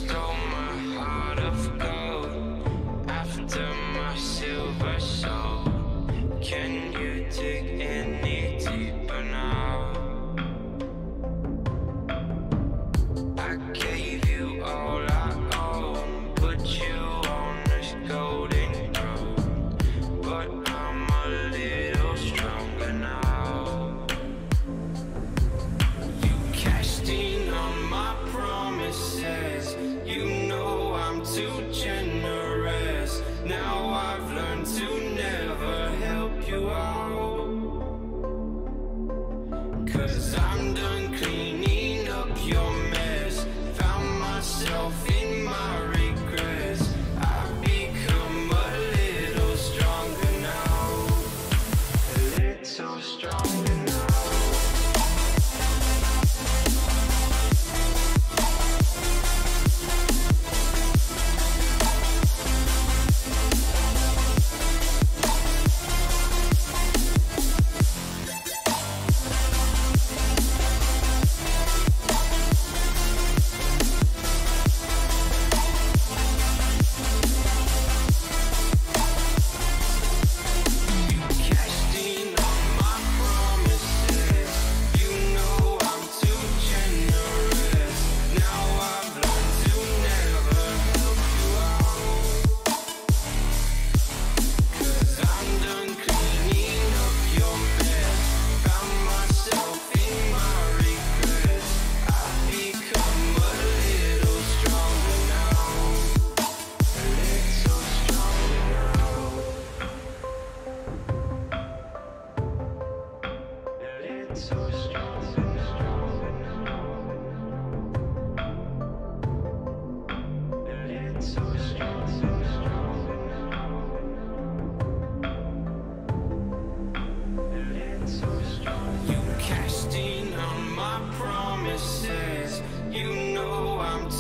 stole my heart of gold after my silver soul. Can you dig any deeper now? I gave you all I own, put you on this golden throne, but I'm a little stronger now. You cashed in on my promises, you know I'm too generous. Now I've learned to never help you out, 'cause I'm done cleaning up your mess. Found myself in my regrets. I've become a little stronger now, a little stronger now.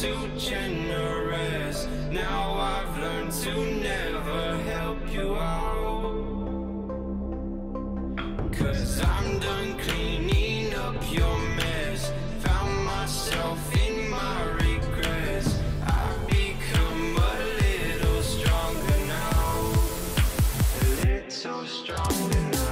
Too generous. Now I've learned to never help you out, 'cause I'm done cleaning up your mess. Found myself in my regrets. I've become a little stronger now, a little stronger now.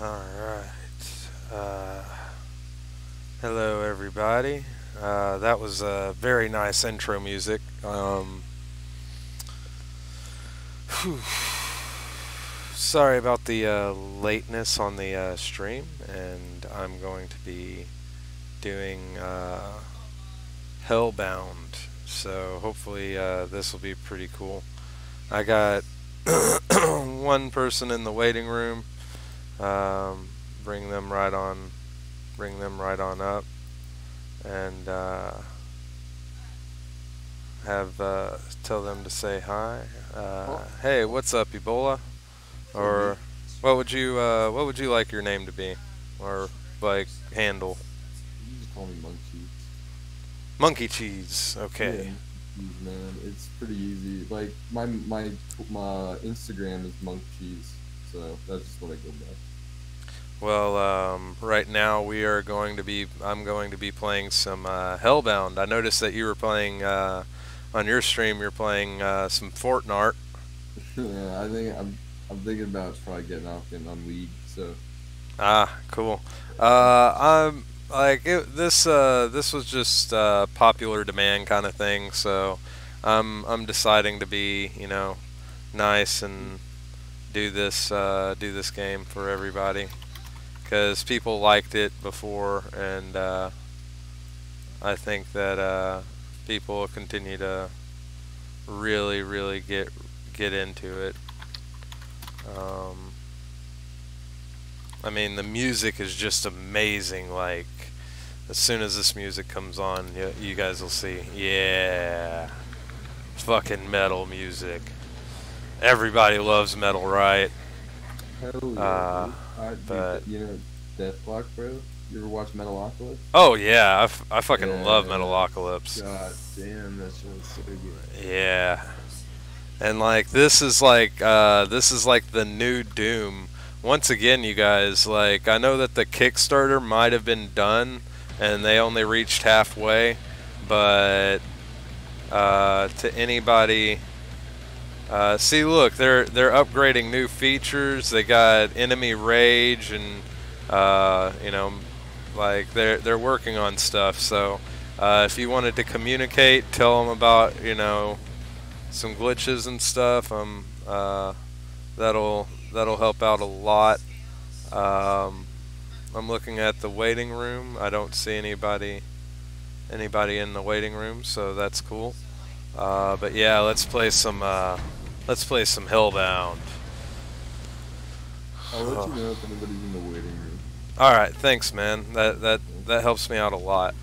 Alright, hello everybody. That was a very nice intro music. Sorry about the lateness on the stream, and I'm going to be doing Hellbound, so hopefully this will be pretty cool. I got one person in the waiting room. Bring them right on up, and have tell them to say hi. Hey, what's up, Ebola? Or what would you like your name to be, or like handle? You just call me Monk Cheese. Monkey Cheese. Okay. Yeah, man, it's pretty easy. Like my Instagram is Monk Cheese, so that's just what I go by. Well, right now I'm going to be playing some Hellbound. I noticed that you were playing on your stream. You're playing some Fortnite. Yeah, I think I'm thinking about probably getting off on League. So. Ah, cool. I'm like this was just popular demand kind of thing. So I'm deciding to be nice and do this game for everybody, because people liked it before, and I think that people will continue to really get into it. I mean, the music is just amazing. Like, as soon as this music comes on, you guys will see. Yeah, fucking metal music. Everybody loves metal, right? Hell yeah. But you know Deathlock, bro? You ever watch Metalocalypse? oh yeah, I fucking Yeah, love Metalocalypse. God damn, that show's so good. Yeah, and like this is like the new Doom. Once again, you guys, like, I know that the Kickstarter might have been done and they only reached halfway, but to anybody, see, look, they're upgrading new features. They got enemy rage, and you know, like they're working on stuff. So if you wanted to communicate, tell them about, you know, some glitches and stuff. That'll help out a lot. I'm looking at the waiting room. I don't see anybody in the waiting room, so that's cool. But yeah, let's play some Hellbound. I'll let you know if anybody's in the waiting room. All right, thanks, man. That helps me out a lot.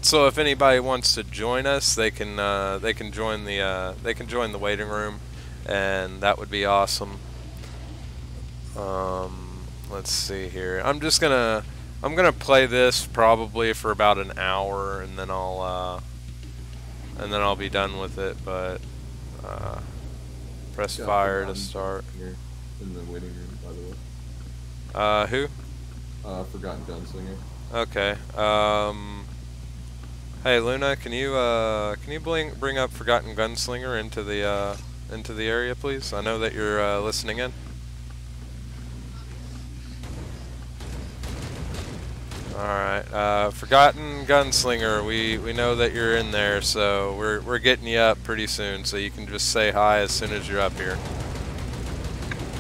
So if anybody wants to join us, they can join the waiting room, and that would be awesome. Let's see here. I'm gonna play this probably for about an hour, and then I'll be done with it. But press fire to start. In the waiting room, by the way. Who? Forgotten Gunslinger. Okay. Hey Luna, can you bring up Forgotten Gunslinger into the area, please? I know that you're listening in. Alright, Forgotten Gunslinger, we know that you're in there, so we're getting you up pretty soon, so you can just say hi as soon as you're up here.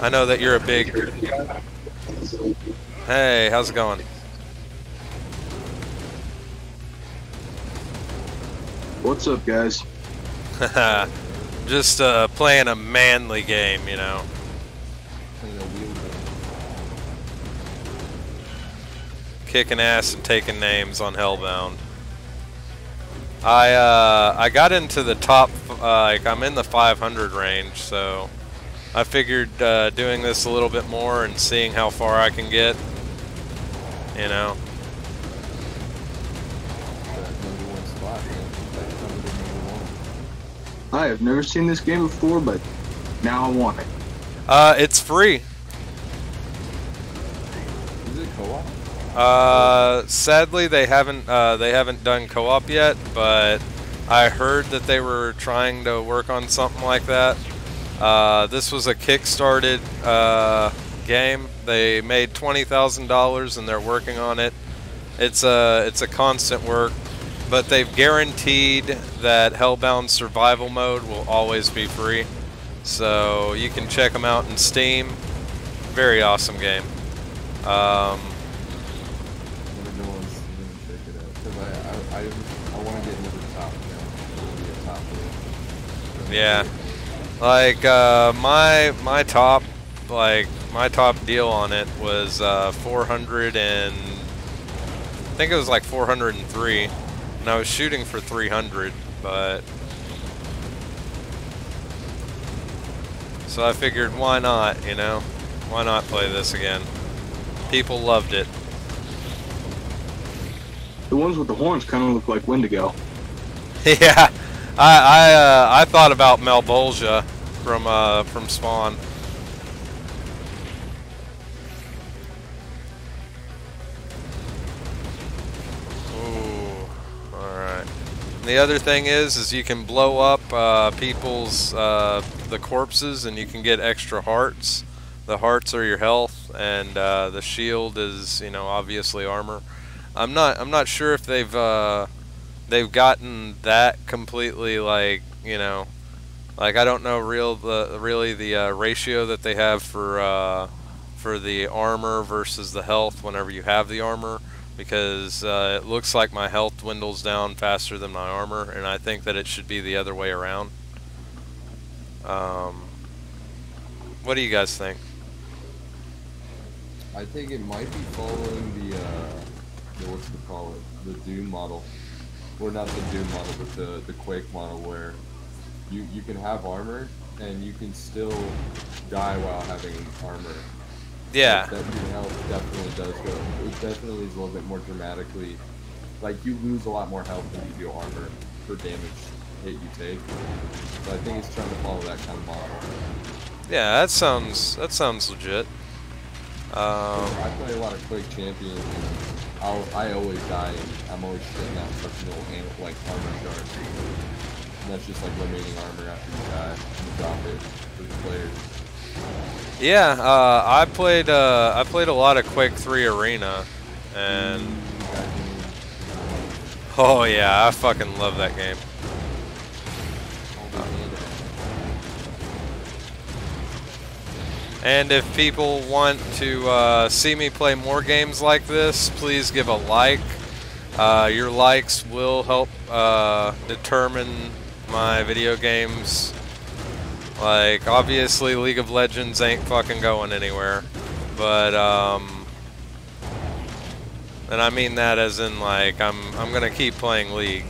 I know that you're a big... Hey, how's it going? What's up, guys? Just playing a manly game, you know. Kicking ass and taking names on Hellbound. I got into the top, like I'm in the 500 range, so I figured doing this a little bit more and seeing how far I can get, you know. I have never seen this game before, but now I want it. It's free. Is it co-op? Sadly they haven't done co-op yet, but I heard that they were trying to work on something like that. This was a kickstarted game. They made $20,000 and they're working on it. It's a constant work, but they've guaranteed that Hellbound survival mode will always be free. So you can check them out in Steam. Very awesome game. I'm gonna go on Steam and check it out, because I want to get into the top now. I want to be a top player. Yeah, like my top deal on it was 400 and I think it was like 403, and I was shooting for 300, but so I figured why not, you know, why not play this again? People loved it. The ones with the horns kind of look like Wendigo. Yeah, I thought about Malbolgia from Spawn. Ooh, all right. And the other thing is you can blow up people's the corpses, and you can get extra hearts. The hearts are your health, and the shield is, you know, obviously armor. I'm not sure if they've gotten that completely, like, you know, like I don't know really the ratio that they have for the armor versus the health whenever you have the armor, because it looks like my health dwindles down faster than my armor, and I think that it should be the other way around. What do you guys think? I think it might be following the what's it call it? The Doom model. Or not the Doom model, but the Quake model, where you can have armor and you can still die while having armor. Yeah. That your health definitely does go. It definitely is a little bit more dramatically. Like, you lose a lot more health when you do armor per damage hit you take. So I think it's trying to follow that kind of model. Yeah, that sounds legit. I play a lot of Quake Champions, and I always die, and I'm always sitting out such an old like armor shard. And that's just like remaining armor after you die, and you drop it for the players. Yeah, I played a lot of Quake 3 Arena, and oh yeah, I fucking love that game. And if people want to see me play more games like this, please give a like. Your likes will help determine my video games. Like, obviously League of Legends ain't fucking going anywhere, but and I mean that as in, like, I'm gonna keep playing League.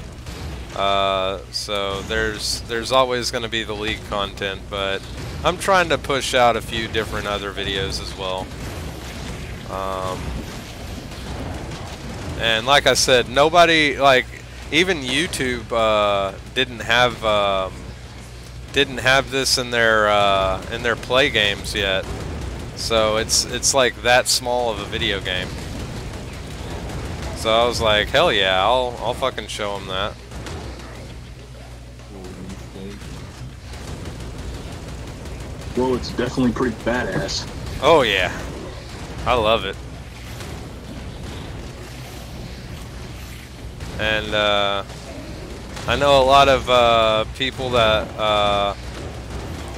So there's always gonna be the League content, but I'm trying to push out a few different other videos as well. And like I said, nobody, like, even YouTube didn't have this in their play games yet. So it's like that small of a video game. So I was like, hell yeah, I'll fucking show them that. Well, it's definitely pretty badass. Oh yeah, I love it. And I know a lot of people that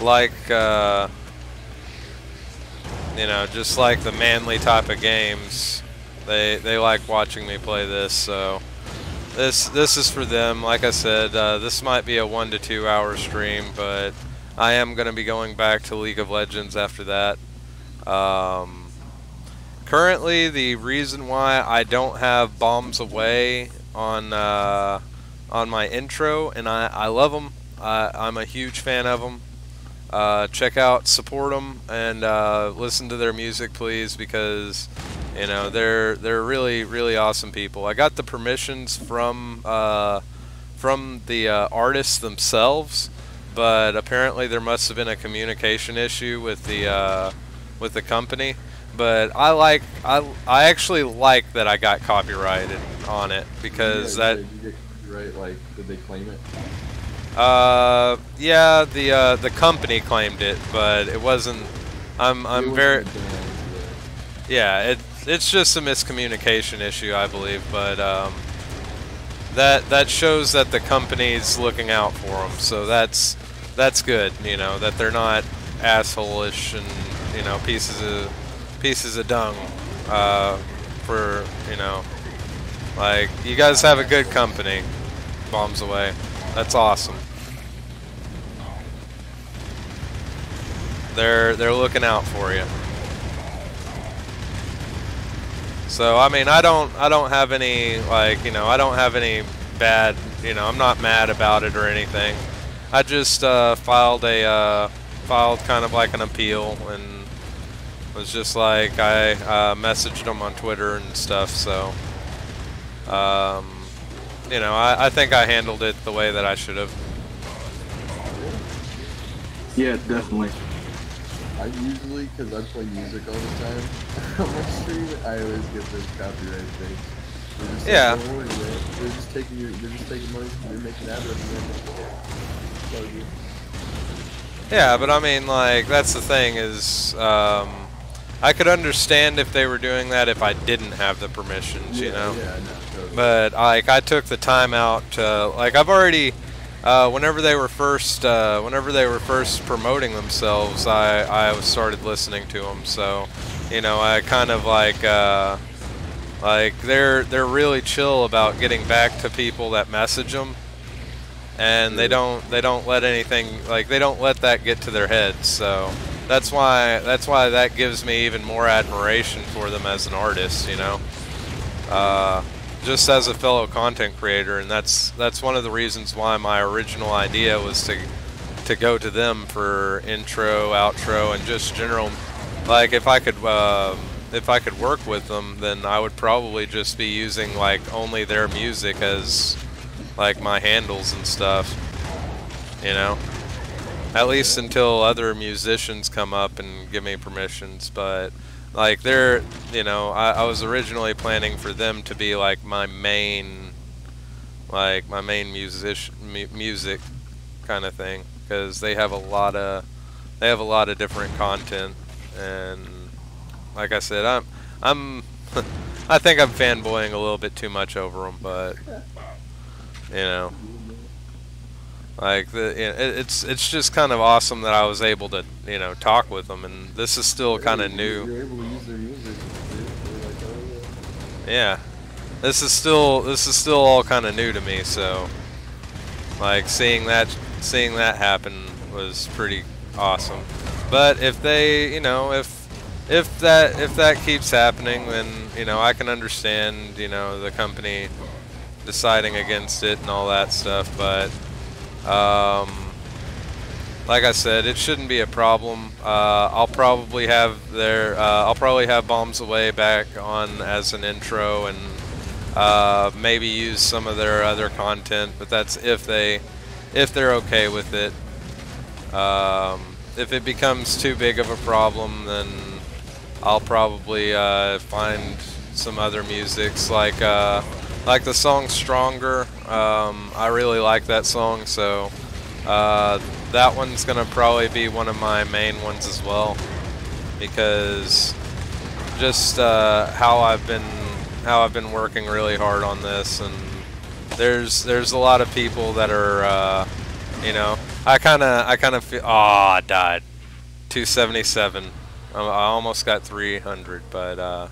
like you know, just like the manly type of games. They like watching me play this, so this is for them. Like I said, this might be a 1 to 2 hour stream, but I am going to be going back to League of Legends after that. Currently, the reason why I don't have Bombs Away on my intro, and I love them. I'm a huge fan of them. Check out, support them, and listen to their music, please, because you know they're really, really awesome people. I got the permissions from the artists themselves, but apparently there must have been a communication issue with the company. But I actually like that I got copyrighted on it, because Did you get copyright? Like, did they claim it? Yeah, the company claimed it, but it wasn't. I'm very. Yeah, it's just a miscommunication issue, I believe, but that shows that the company's looking out for them, so that's good, you know, that they're not asshole-ish and, you know, pieces of dung, for, you know, like, you guys have a good company. Bombs Away, that's awesome. They're looking out for you. So I mean, I don't have any, like, you know, I don't have any bad, you know, I'm not mad about it or anything. I just filed kind of like an appeal, and was just like, I messaged them on Twitter and stuff. So you know, I think I handled it the way that I should have. Yeah, definitely. I usually, because I play music all the time on my stream, I always get those copyright things. They're just Yeah. like, don't worry, man. They're just taking money from you, making ad revenue. Yeah, but I mean, like, that's the thing is, I could understand if they were doing that if I didn't have the permissions, you know? Yeah, no, totally. But, like, I took the time out to, like, I've already, whenever they were first promoting themselves, I started listening to them. So, you know, I kind of like Like they're really chill about getting back to people that message them, and they don't let anything, like they don't let that get to their heads. So that's why that gives me even more admiration for them as an artist, you know. Just as a fellow content creator, and that's one of the reasons why my original idea was to go to them for intro, outro, and just general. Like if I could work with them, then I would probably just be using like only their music as like my handles and stuff, you know. At least until other musicians come up and give me permissions, but like they're, you know, I was originally planning for them to be like my main music kind of thing, because they have a lot of different content, and like I said, I'm I think I'm fanboying a little bit too much over them, but you know, like it's just kind of awesome that I was able to, you know, talk with them, and this is still kind of new. You're able to use their music. They're like, oh, yeah, this is still all kind of new to me. So, like seeing that happen was pretty awesome. But if they, you know, if that keeps happening, then you know I can understand, you know, the company deciding against it and all that stuff, but like I said, it shouldn't be a problem. I'll probably have Bombs Away back on as an intro, and maybe use some of their other content, but that's if they're okay with it. If it becomes too big of a problem, then I'll probably find some other musics, like the song Stronger. I really like that song, so that one's gonna probably be one of my main ones as well, because just how I've been working really hard on this, and there's a lot of people that are you know, I kind of feel, I died. 277. I almost got 300, but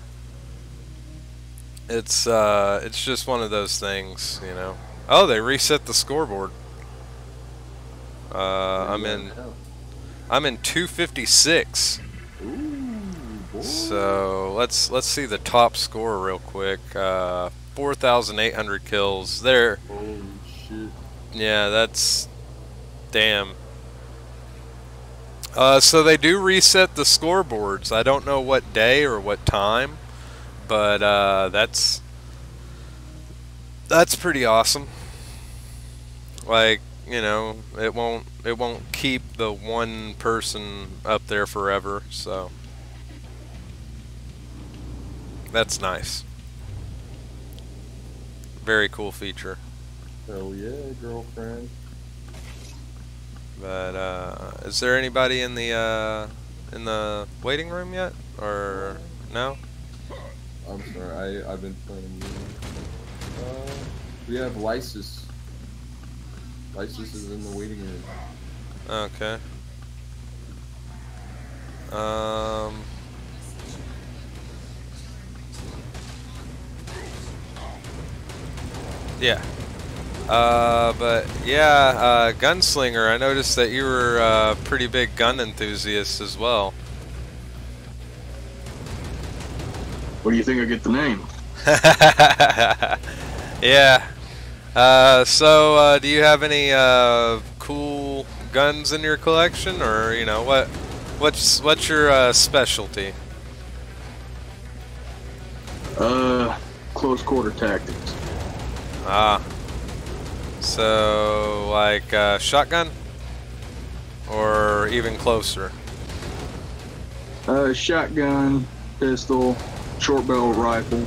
it's just one of those things, you know. Oh, they reset the scoreboard. I'm in 256. Ooh, boy. So let's see the top score real quick. 4,800 kills. There. Holy shit. Yeah, that's damn. So they do reset the scoreboards. I don't know what day or what time, but that's pretty awesome. Like, you know, it won't keep the one person up there forever, so that's nice. Very cool feature. Hell yeah, girlfriend. But is there anybody in the waiting room yet, or no? I'm sorry, I've been playing. We have Lysis. Lysis is in the waiting room. Okay. Yeah. But yeah, Gunslinger, I noticed that you were a pretty big gun enthusiast as well. What do you think I get the name? Yeah. So do you have any cool guns in your collection, or you know what's your specialty? Close quarter tactics. Ah. So, like shotgun? Or even closer? Shotgun, pistol, short barrel rifle.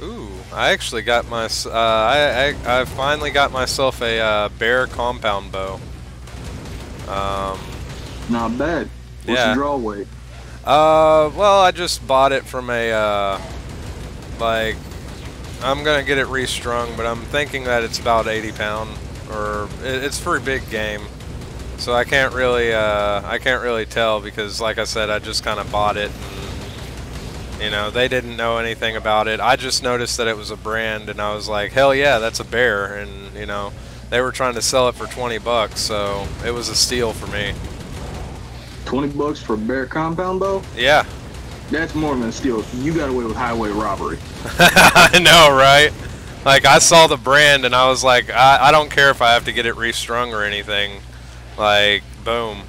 Ooh, I actually got my... I finally got myself a bear compound bow. Not bad. What's Yeah. the draw weight? Well, I just bought it from a, like... I'm gonna get it restrung, but I'm thinking that it's about 80 pound, or it's pretty big game, so I can't really tell, because like I said, I just kind of bought it, and You know, they didn't know anything about it. I just noticed that it was a brand, and I was like, hell yeah, that's a bear. And, you know, they were trying to sell it for 20 bucks, so it was a steal for me. 20 bucks for a bear compound bow? Yeah. That's more than a steal. You got away with highway robbery. I know, right? Like, I saw the brand, and I was like, I don't care if I have to get it restrung or anything. Like, boom.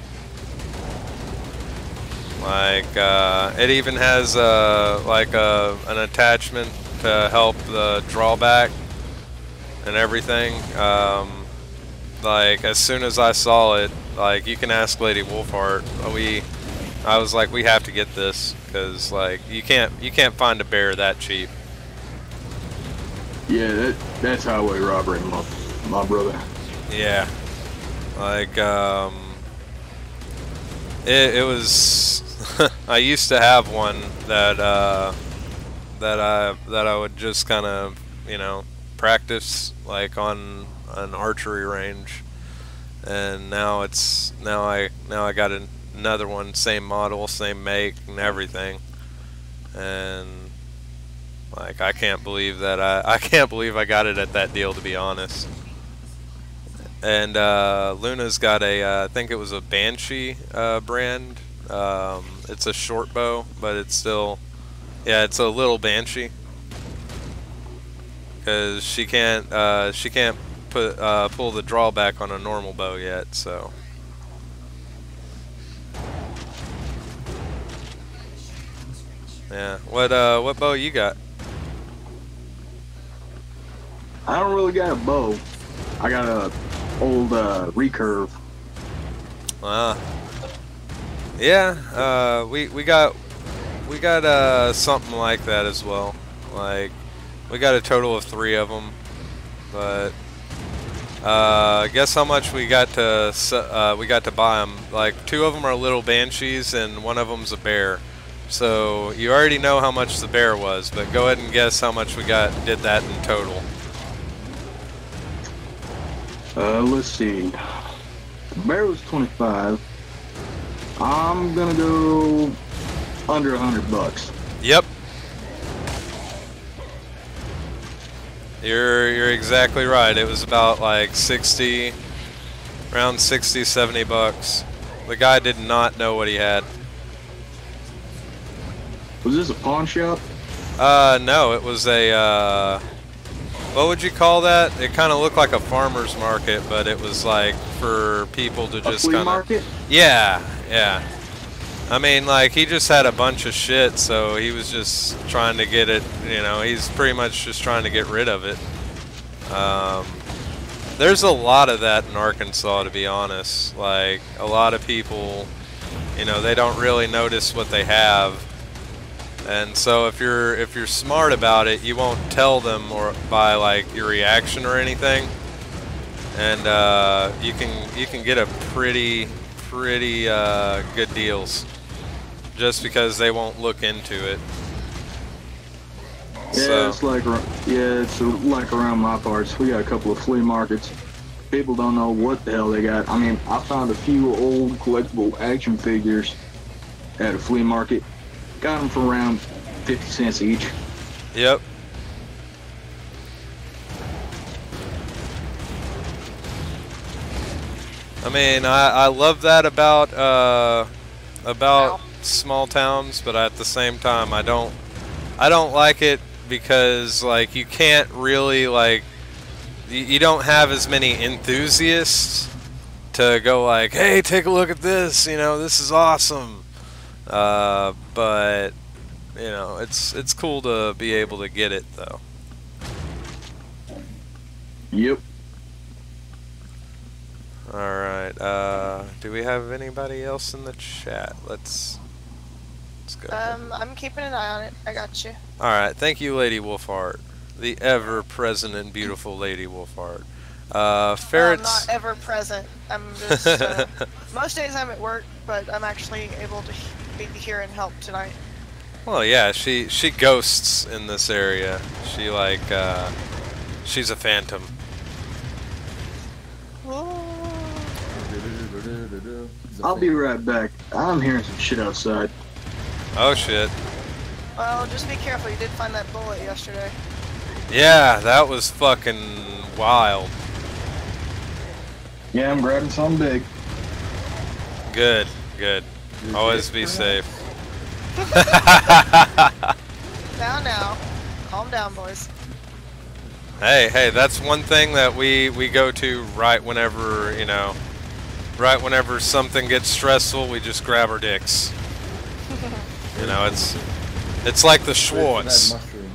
Like, it even has, like, an attachment to help the drawback and everything. Like, as soon as I saw it, like, you can ask Lady Wolfheart, I was like, we have to get this, because, like, you can't find a bear that cheap. Yeah, that's highway robbery, my brother. Yeah. Like, it was, I used to have one that I would just kind of, you know, practice, like, on an archery range. And now I got another one, same model, same make, and everything. And like, I can't believe that I can't believe I got it at that deal, to be honest. And Luna's got a I think it was a Banshee brand. It's a short bow, but it's still, yeah, it's a little Banshee, because she can't pull the drawback on a normal bow yet, so. Yeah. What bow you got? I don't really got a bow. I got a old recurve. Yeah. We got something like that as well. Like, we got a total of 3 of them, but guess how much we got to buy them? Like, 2 of them are little Banshees, and 1 of them's a bear. So you already know how much the bear was, but go ahead and guess how much we did that in total. Let's see. The bear was 25. I'm gonna go under 100 bucks. Yep. You're exactly right. It was about like 60, around 60, 70 bucks. The guy did not know what he had. Was this a pawn shop? No, it was a, what would you call that? It kind of looked like a farmer's market, but it was like for people to just kind of... flea market? Yeah, yeah. I mean, like, he just had a bunch of shit, so he was just trying to get it, you know, he's pretty much just trying to get rid of it. There's a lot of that in Arkansas, to be honest. Like, a lot of people, you know, they don't really notice what they have. And so if you're smart about it, you won't tell them or by like your reaction or anything, and you can get a pretty good deals just because they won't look into it. Yeah, So, it's like around my parts. We got a couple of flea markets. People don't know what the hell they got. I mean, I found a few old collectible action figures at a flea market. Got them for around 50 cents each. yep. I mean, I love that about small towns, but at the same time, I don't like it because, like, you can't really, like, you don't have as many enthusiasts to go like, hey, take a look at this, you know, this is awesome. But you know, it's cool to be able to get it though. Yep. All right. Do we have anybody else in the chat? Let's go. I'm keeping an eye on it. I got you. All right. Thank you, Lady Wolfheart, the ever-present and beautiful Lady Wolfheart. Ferrets. I'm not ever present. I'm just most days I'm at work, but I'm actually able to be here and help tonight. Well, yeah, she ghosts in this area. She like she's a phantom. I'll be right back. I'm hearing some shit outside. Oh shit. Well, just be careful. You did find that bullet yesterday. Yeah, that was fucking wild. Yeah, I'm grabbing something big. Good, good. Your Always dick, be perhaps? safe. Now. Calm down, boys. Hey, that's one thing that we go to right whenever, you know, right whenever something gets stressful, we just grab our dicks. You know, it's like the Schwartz. That mushroom.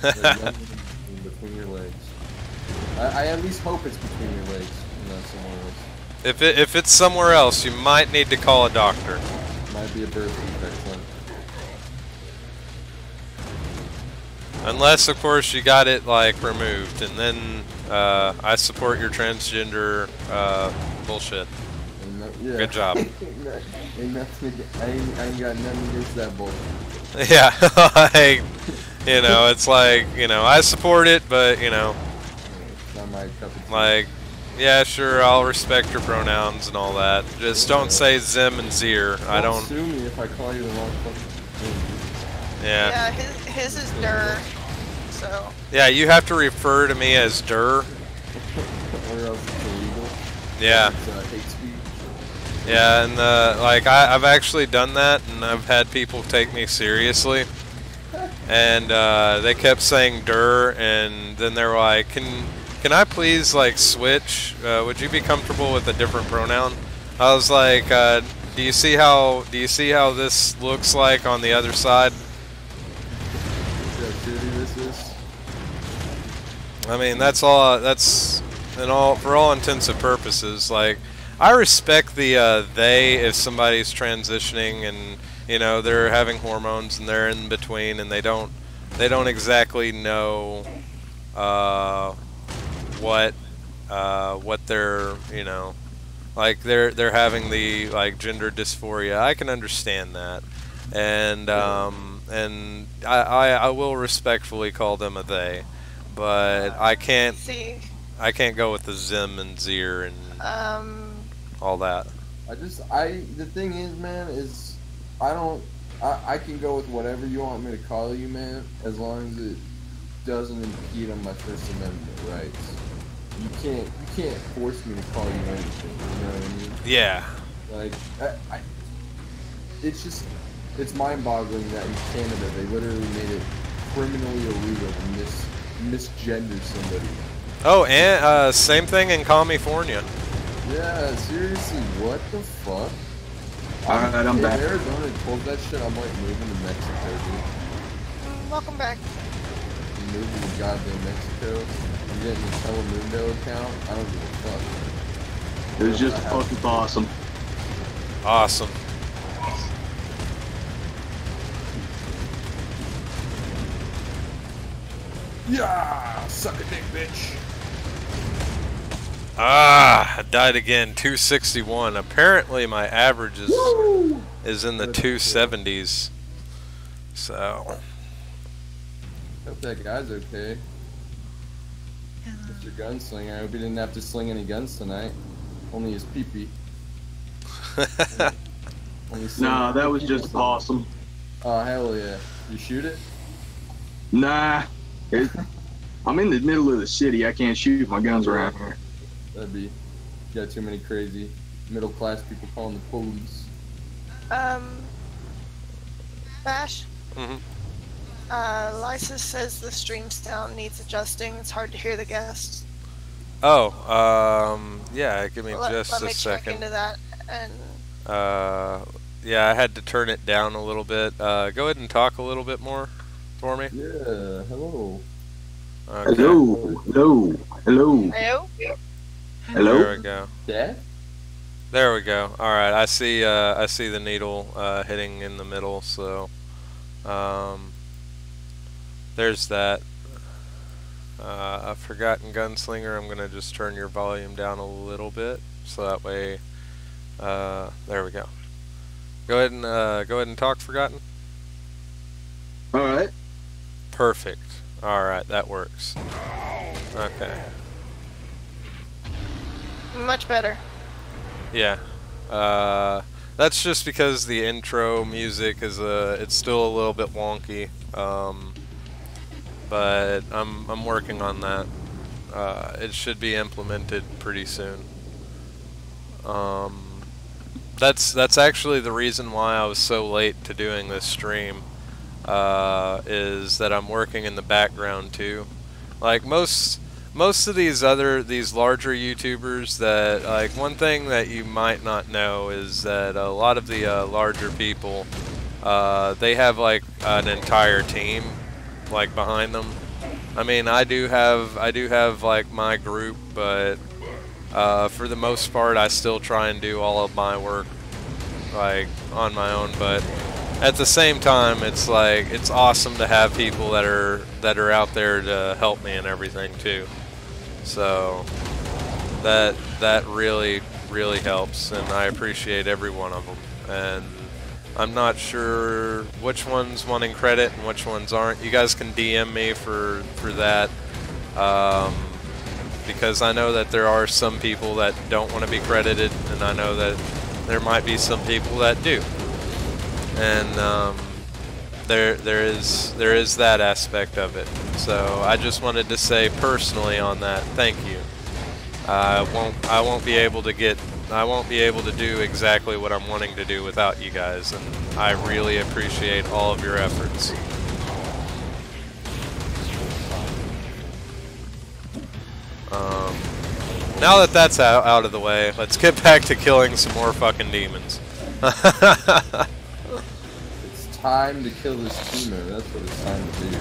That yummy in between your legs. I at least hope it's between your legs and not somewhere else. If it's somewhere else, you might need to call a doctor. Might be a birth defect, Unless, of course, you got it, like, removed. And then, I support your transgender, bullshit. Yeah. Good job. ain't nothing, I ain't got nothing against that bull. Yeah, like, you know, it's like, you know, I support it, but, you know, It's not my cup of tea. like, yeah, sure, I'll respect your pronouns and all that. Just don't say Zim and Zier. I don't, Sue me if I call you the wrong fucking name. yeah. Yeah, his is Dur. So. Yeah, you have to refer to me as Dur. Or else it's illegal. Yeah. It's hate speech. Yeah, and like I've actually done that, and I've had people take me seriously, and they kept saying "der," and then they're like, "Can I please like switch? Would you be comfortable with a different pronoun?" I was like, "Do you see how this looks like on the other side?" See how shitty this is? I mean, that's all. That's for all intents and purposes. Like, I respect the they if somebody's transitioning and you know they're having hormones and they're in between and they don't exactly know what they're, you know, like they're having the like gender dysphoria. I can understand that, and I will respectfully call them a they, but I can't See. go with the Zim and Zier and all that. The thing is, man, is I can go with whatever you want me to call you, man, as long as it doesn't impede on my First Amendment rights. You can't force me to call you anything, you know what I mean? Yeah. Like, it's mind-boggling that in Canada they literally made it criminally illegal to misgender somebody. Oh, and same thing in California. Yeah, seriously, what the fuck? Alright, I'm if back. Arizona pulls that shit, I'm like moving to Mexico, dude. Welcome back. I'm moving to goddamn Mexico. I'm getting a Telemundo account. I don't give a fuck. It was just fucking awesome. Awesome. Yeah, suck a dick, bitch. Ah, I died again. 261. Apparently, my average is in the 270s. So. Hope that guy's okay. Mr. Gunslinger. I hope he didn't have to sling any guns tonight. Only his pee-pee. Nah, that was just awesome. Oh, hell yeah. You shoot it? Nah. I'm in the middle of the city. I can't shoot my guns around here. That'd be... You got too many crazy middle-class people calling the police. Bash? Mhm. Lysis says the stream sound needs adjusting. It's hard to hear the guests. Oh, yeah, give me just let a me check second. into that. And Yeah, I had to turn it down a little bit. Go ahead and talk a little bit more for me. Yeah, hello. Okay. Hello. Hello. Hello. hello? Hello. There we go. Dad? There we go. All right, I see the needle hitting in the middle, so there's that. I've forgotten Gunslinger. I'm gonna just turn your volume down a little bit, so that way. There we go. Go ahead and talk, Forgotten. All right. Perfect. All right, that works. Okay. Much better. Yeah. That's just because the intro music is it's still a little bit wonky, but I'm working on that. It should be implemented pretty soon. That's actually the reason why I was so late to doing this stream. Is that I'm working in the background too. Like most of these larger YouTubers, that like, one thing that you might not know is that a lot of the larger people, they have like an entire team like behind them. I mean, I do have like my group, but for the most part I still try and do all of my work like on my own. But at the same time, it's like, it's awesome to have people that are out there to help me and everything too. So that really helps, and I appreciate every one of them. And I'm not sure which one's wanting credit and which ones aren't. You guys can DM me for that, because I know that there are some people that don't want to be credited, and I know that there might be some people that do. And there is that aspect of it. So I just wanted to say personally on that, thank you. I won't be able to do exactly what I'm wanting to do without you guys, and I really appreciate all of your efforts. Now that that's out of the way, let's get back to killing some more fucking demons. It's time to kill this teamer. That's what it's time to do.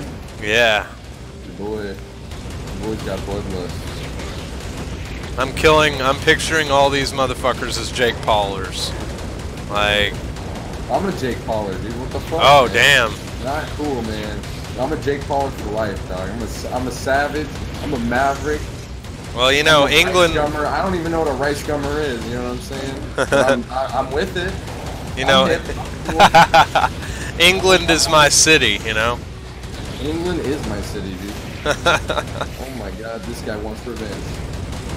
Yeah. Your boy's got bloodlust. I'm picturing all these motherfuckers as Jake Paulers. Like, I'm a Jake Pauler, dude. What the fuck? oh, man? damn. Not cool, man. I'm a Jake Pauler for life, dog. I'm a savage. I'm a maverick. Well, you know, England. I don't even know what a rice gummer is. You know what I'm saying? But I'm with it. You know, England is my city. You know. England is my city, dude. Oh my God, this guy wants revenge,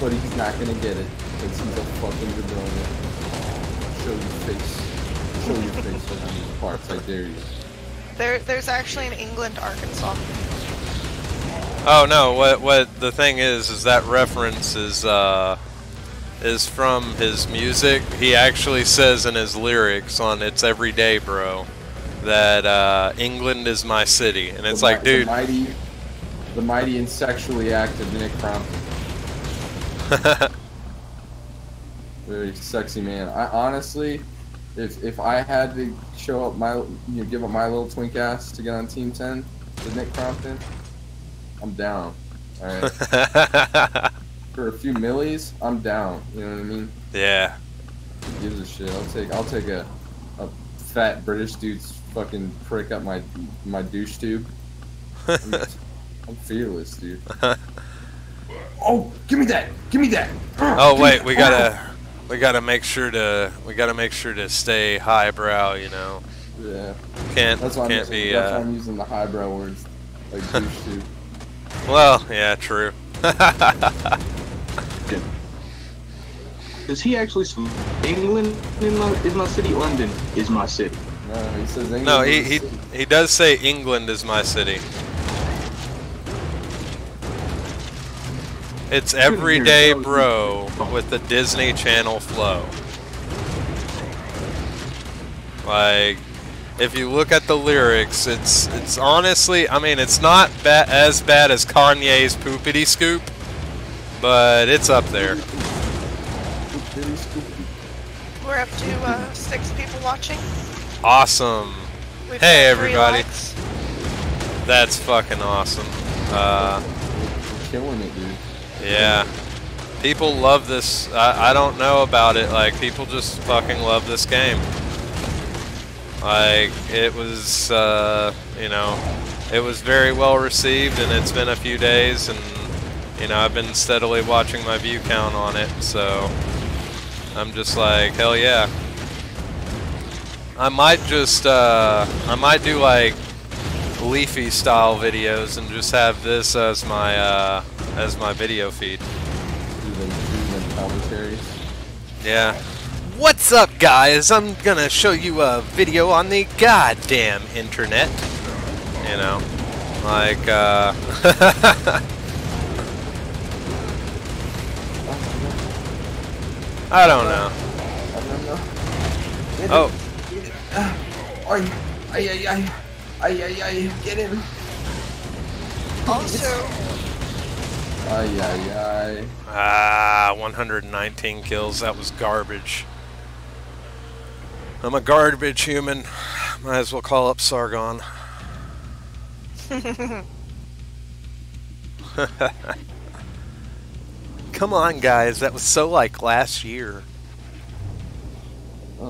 but he's not gonna get it because he's a fucking jabroni. Show your face. Show your face around these parts. I dare you. There's actually an England, Arkansas. Oh no! What the thing is that reference is from his music. He actually says in his lyrics on "It's Every Day, Bro" that England is my city, and it's like, dude, the mighty and sexually active Nick Crompton. Very sexy man. I honestly, if I had to show up give up my little twink ass to get on Team 10 with Nick Crompton, I'm down. All right. For a few millies, I'm down. You know what I mean? Yeah. Who gives a shit? I'll take a fat British dude's fucking prick up my douche tube. I'm fearless, dude. Oh, give me that! Give me that! Oh wait, we gotta make sure to stay highbrow, you know. Yeah. That's why I'm using the highbrow words like douche tube. Well, yeah, true. Does he actually say England is my city? London is my city. No, he says England. No, he does say England is my city. It's Everyday Bro with the Disney Channel flow. Like, if you look at the lyrics, it's honestly, I mean, it's not as bad as Kanye's Poopity Scoop, but it's up there. We're up to 6 people watching. Awesome. We've Hey got 3 everybody. likes. That's fucking awesome. We're killing it, dude. Yeah. People love this. I don't know about it. Like, people just fucking love this game. Like, it was, you know, it was very well received, and it's been a few days, and, you know, I've been steadily watching my view count on it, so I'm just like, hell yeah. I might just, I might do, like, Leafy style videos and just have this as my video feed. Do them commentaries. Yeah. What's up, guys? I'm gonna show you a video on the goddamn internet. You know, like, I don't know. Oh. Get him. Also, 119 kills. That was garbage. I'm a garbage human. Might as well call up Sargon. Come on, guys. That was so like last year. I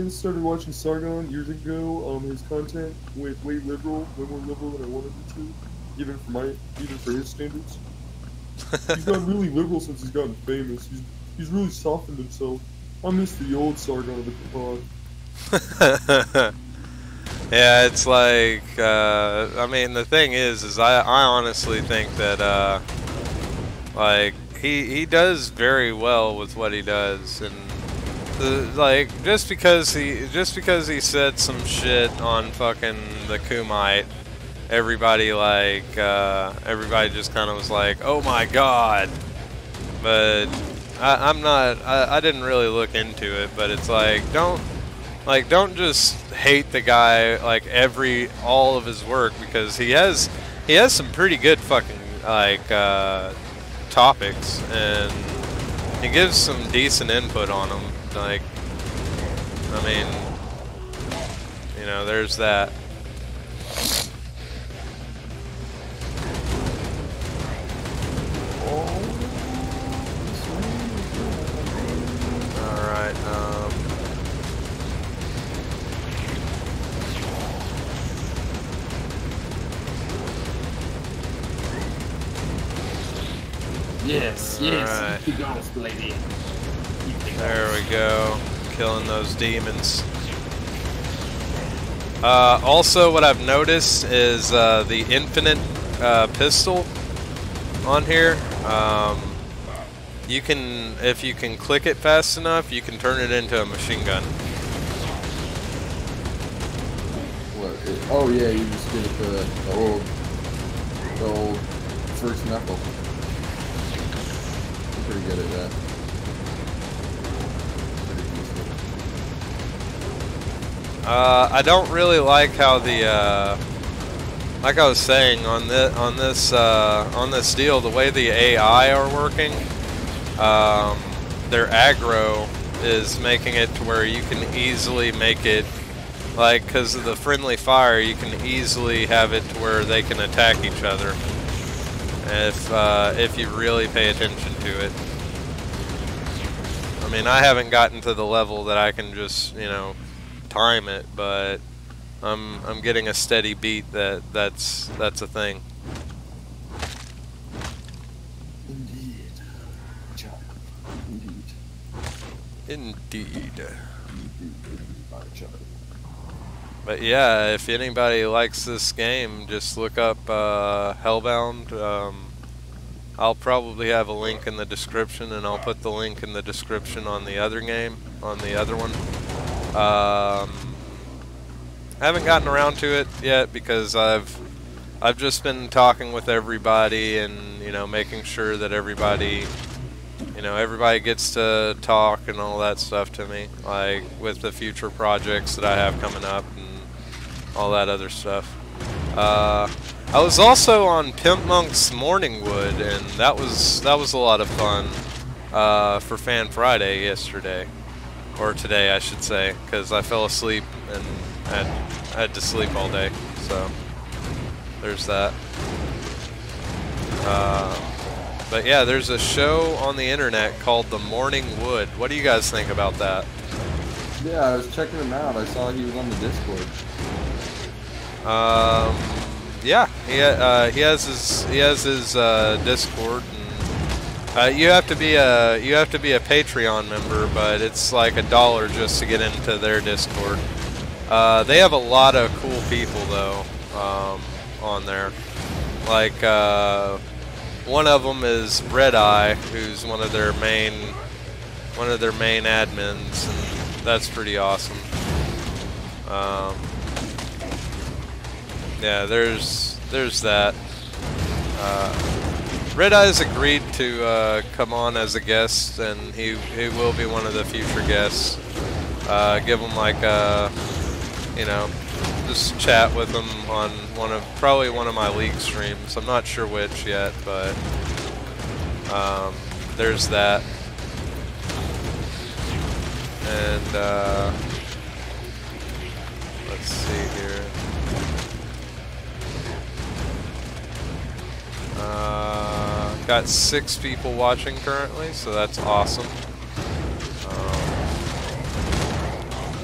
started watching Sargon years ago. His content went way liberal, way more liberal than I wanted it to, even for his standards. He's gotten really liberal since he's gotten famous. He's really softened himself. I miss the old Sargon of the pod. Yeah, it's like, I mean, the thing is I honestly think that, like, he does very well with what he does, and like, just because he said some shit on fucking the Kumite, everybody everybody just kind of was like, oh my god. But I didn't really look into it, but it's like, don't just hate the guy, like, all of his work, because he has some pretty good fucking, like, topics, and he gives some decent input on them. Like, I mean, you know, there's that. Alright, Yes, right. keep the ghost, lady. There we go. Killing those demons. Also, what I've noticed is the infinite pistol on here. You can, if you can click it fast enough, you can turn it into a machine gun. What? Oh yeah, you just get the old first knuckle. I'm pretty good at that. I don't really like how the, like I was saying on this deal, the way the AI are working, their aggro is making it to where you can easily make it, like, because of the friendly fire, you can easily have it to where they can attack each other if you really pay attention to it. I mean, I haven't gotten to the level that I can just, you know, time it, but I'm getting a steady beat that's a thing. Indeed, child. Indeed. My child. But yeah, if anybody likes this game, just look up Hellbound. I'll probably have a link in the description, and I'll put the link in the description on the other game, on the other one. I haven't gotten around to it yet because I've just been talking with everybody, and, you know, making sure that everybody, you know, everybody gets to talk and all that stuff to me, like with the future projects that I have coming up and all that other stuff. I was also on Pimp Monk's Morning Wood, and that was a lot of fun for Fan Friday yesterday. Or today, I should say, because I fell asleep and I had to sleep all day, so there's that. But yeah, there's a show on the internet called The Morning Wood. What do you guys think about that? Yeah, I was checking him out. I saw he was on the Discord. Yeah, he has his Discord. You have to be a Patreon member, but it's like $1 just to get into their Discord. They have a lot of cool people though on there. Like one of them is Red Eye, who's one of their main one of their main admins, and that's pretty awesome. Yeah, there's that. Red Eyes agreed to come on as a guest, and he will be one of the future guests. Give him like you know, just chat with him on probably one of my league streams. I'm not sure which yet, but there's that. And let's see here. Got 6 people watching currently, so that's awesome.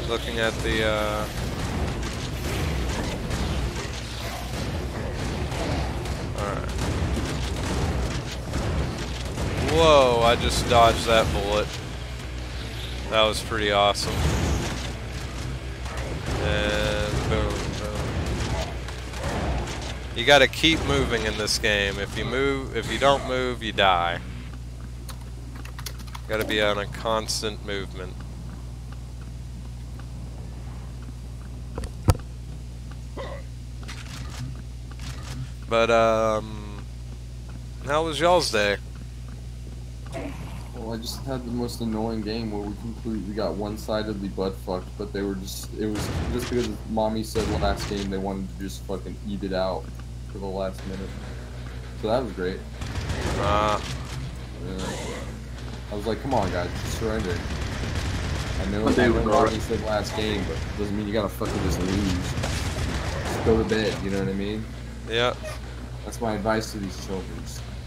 Looking at the alright. Whoa, I just dodged that bullet. That was pretty awesome. And boom, boom. You gotta keep moving in this game. If you don't move, you die. Gotta be on a constant movement. But, how was y'all's day? Well, I just had the most annoying game where we completely got one-sidedly butt-fucked, but it was just because mommy said last game they wanted to just fucking eat it out for the last minute. So that was great. Yeah. I was like, come on guys, just surrender. I know mommy said last game, but it doesn't mean you gotta fucking just lose. Just go to bed, you know what I mean? Yeah. That's my advice to these children.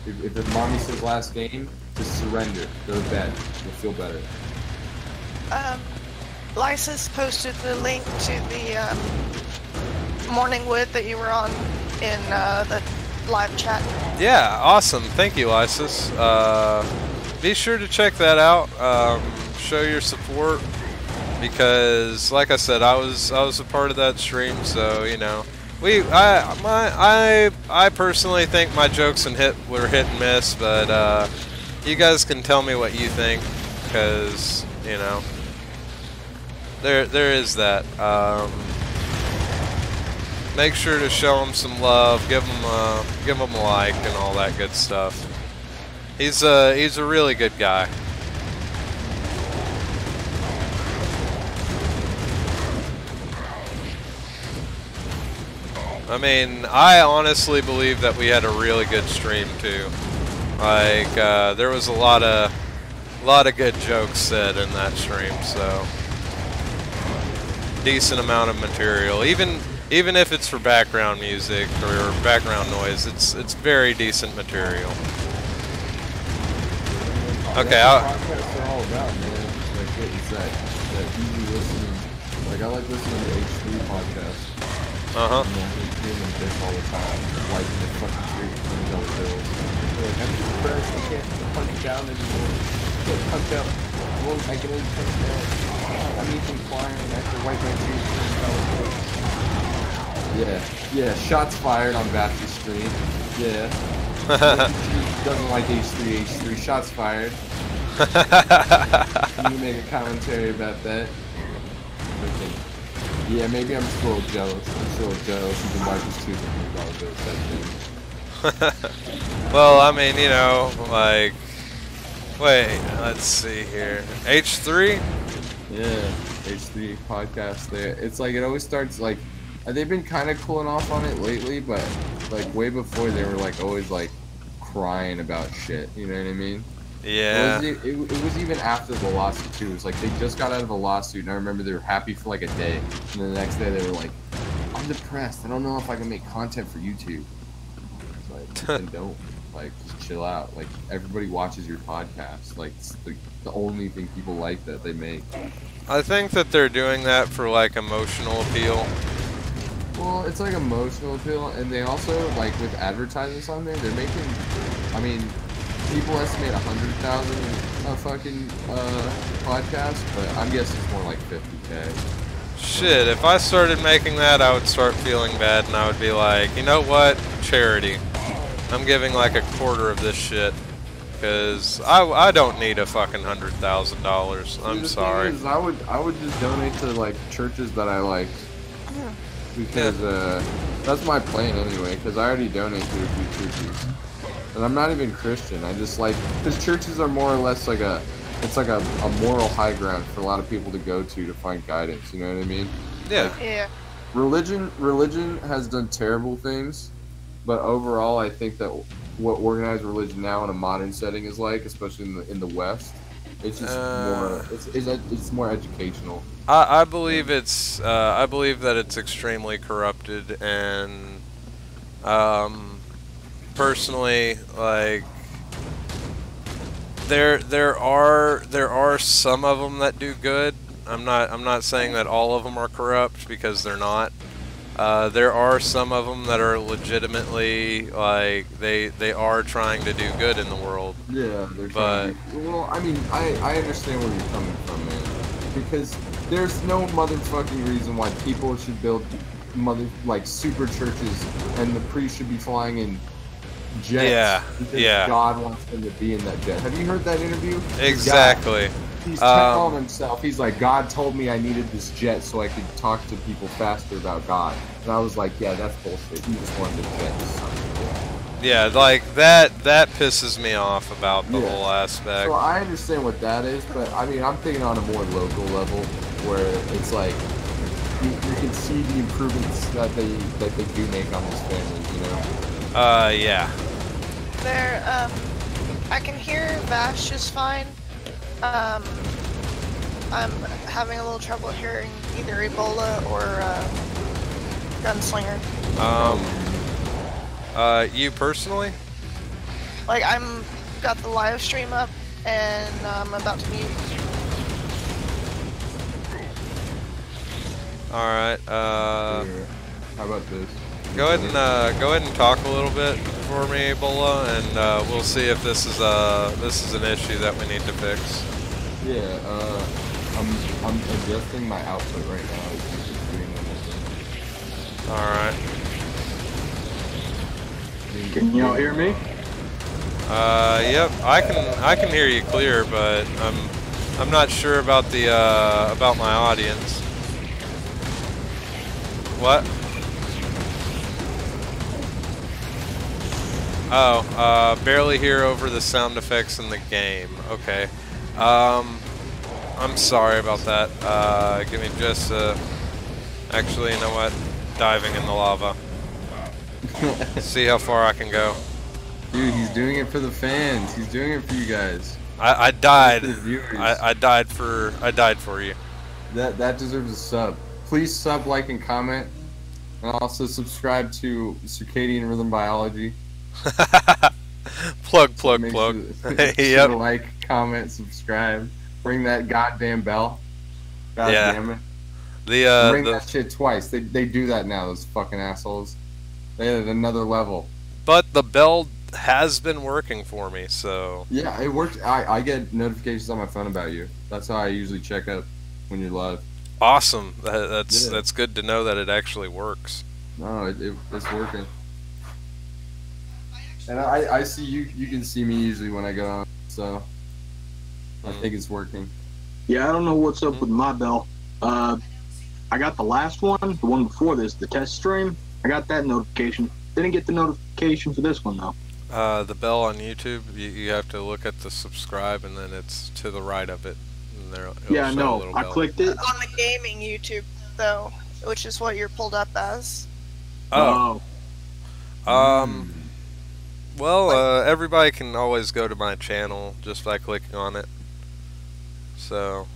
If the mommy says last game, just surrender. Go to bed. You'll feel better. Lysis posted the link to the Morning Wood that you were on in the live chat. Yeah, awesome. Thank you, Lysis. Be sure to check that out. Show your support, because, like I said, I was a part of that stream, so you know. I personally think my jokes were hit and miss, but you guys can tell me what you think, because you know there is that. Make sure to show him some love, give him a like and all that good stuff. He's a really good guy. I mean, I honestly believe that we had a really good stream too. Like, there was a lot of good jokes said in that stream, so decent amount of material. Even if it's for background music or background noise, it's very decent material. Okay, podcasts are all about, man. Like what you said, that easy listening. Like I like listening to H3 podcasts. Uh-huh. Doing this all the time, like in the fucking street, $20 bills. Like, I'm just depressed, I can't punch down anymore. I can't punch out. I can only punch down. I'm even flying, I have to wipe my teeth for $20 bills. Yeah, shots fired on Battery Stream. Yeah. Doesn't like H3, shots fired. Can you make a commentary about that? Okay. Yeah, maybe I'm just a little jealous. You can wipe his teeth with $20 bills. Well, I mean, you know, like, wait, let's see here. H3? Yeah, H3 podcast there. It's like, it always starts, like, they've been kind of cooling off on it lately, but, like, way before they were, like, always, like, crying about shit, you know what I mean? Yeah. It was even after the lawsuit, too. It was like, they just got out of a lawsuit, and I remember they were happy for, like, a day. And then the next day, they were like, I'm depressed. I don't know if I can make content for YouTube. It's like, then don't. Like, just chill out. Like, everybody watches your podcast. Like, it's the only thing people like that they make. I think that they're doing that for, like, emotional appeal. Well, it's like emotional appeal, and they also, like, with advertisements on there, they're making, I mean, people estimate 100,000 a fucking podcast, but I'm guessing it's more like 50K. Shit, if I started making that, I would start feeling bad, and I would be like, you know what? Charity. I'm giving like a quarter of this shit. because I don't need a fucking $100,000. I'm sorry. The thing is, I would just donate to like churches that I like, because that's my plan anyway. Because I already donate to a few churches, and I'm not even Christian. I just like, because churches are more or less like a moral high ground for a lot of people to go to find guidance. You know what I mean? Yeah. Like, Yeah. Religion has done terrible things, but overall, I think that what organized religion now in a modern setting is like, especially in the West, it's just more it's more educational. I believe it's I believe that it's extremely corrupted, and personally, like, there are some of them that do good. I'm not saying that all of them are corrupt, because they're not. There are some of them that are legitimately, like, they are trying to do good in the world. Yeah, they're trying to, well, I mean, I understand where you're coming from, man. Because there's no motherfucking reason why people should build super churches, and the priest should be flying in jets. Because God wants them to be in that jet. Have you heard that interview? Exactly. He's telling himself, he's like, God told me I needed this jet so I could talk to people faster about God. And I was like, yeah, that's bullshit. You just wanted the jet. Yeah, like, that pisses me off about the whole aspect. So I understand what that is, but I mean, I'm thinking on a more local level, where it's like, you can see the improvements that they do make on those families, you know? Yeah. There, I can hear Vash just fine. I'm having a little trouble hearing either Ebola or Gunslinger. You personally? Like, I'm got the live stream up and I'm about to mute. All right. How about this? Go ahead and talk a little bit for me, Ebola, and we'll see if this is an issue that we need to fix. Yeah, I'm adjusting my output right now. All right. Can y'all hear me? Yep, I can hear you clear, but I'm not sure about the about my audience. What? Oh, barely hear over the sound effects in the game. Okay. I'm sorry about that. Give me just actually, you know what? Diving in the lava. See how far I can go. Dude, he's doing it for the fans. He's doing it for you guys. I died. Viewers. I died for you. That deserves a sub. Please sub, like, and comment, and also subscribe to Circadian Rhythm Biology. plug. Yep. Like, comment, subscribe. Ring that goddamn bell. God damn it. Ring that shit twice. They do that now, those fucking assholes. They at another level. But the bell has been working for me, so... Yeah, it works. I get notifications on my phone about you. That's how I usually check up when you're live. Awesome. That's good to know that it actually works. No, it's working. And I see you. You can see me usually when I go on, so I think it's working. Yeah, I don't know what's up with my bell. I got the last one, the one before this, the test stream. I got that notification. Didn't get the notification for this one though. The bell on YouTube, you have to look at the subscribe, and then it's to the right of it. And there, yeah, no, I clicked it. On the gaming YouTube, though, which is what you're pulled up as. Oh. Well, everybody can always go to my channel just by clicking on it. So,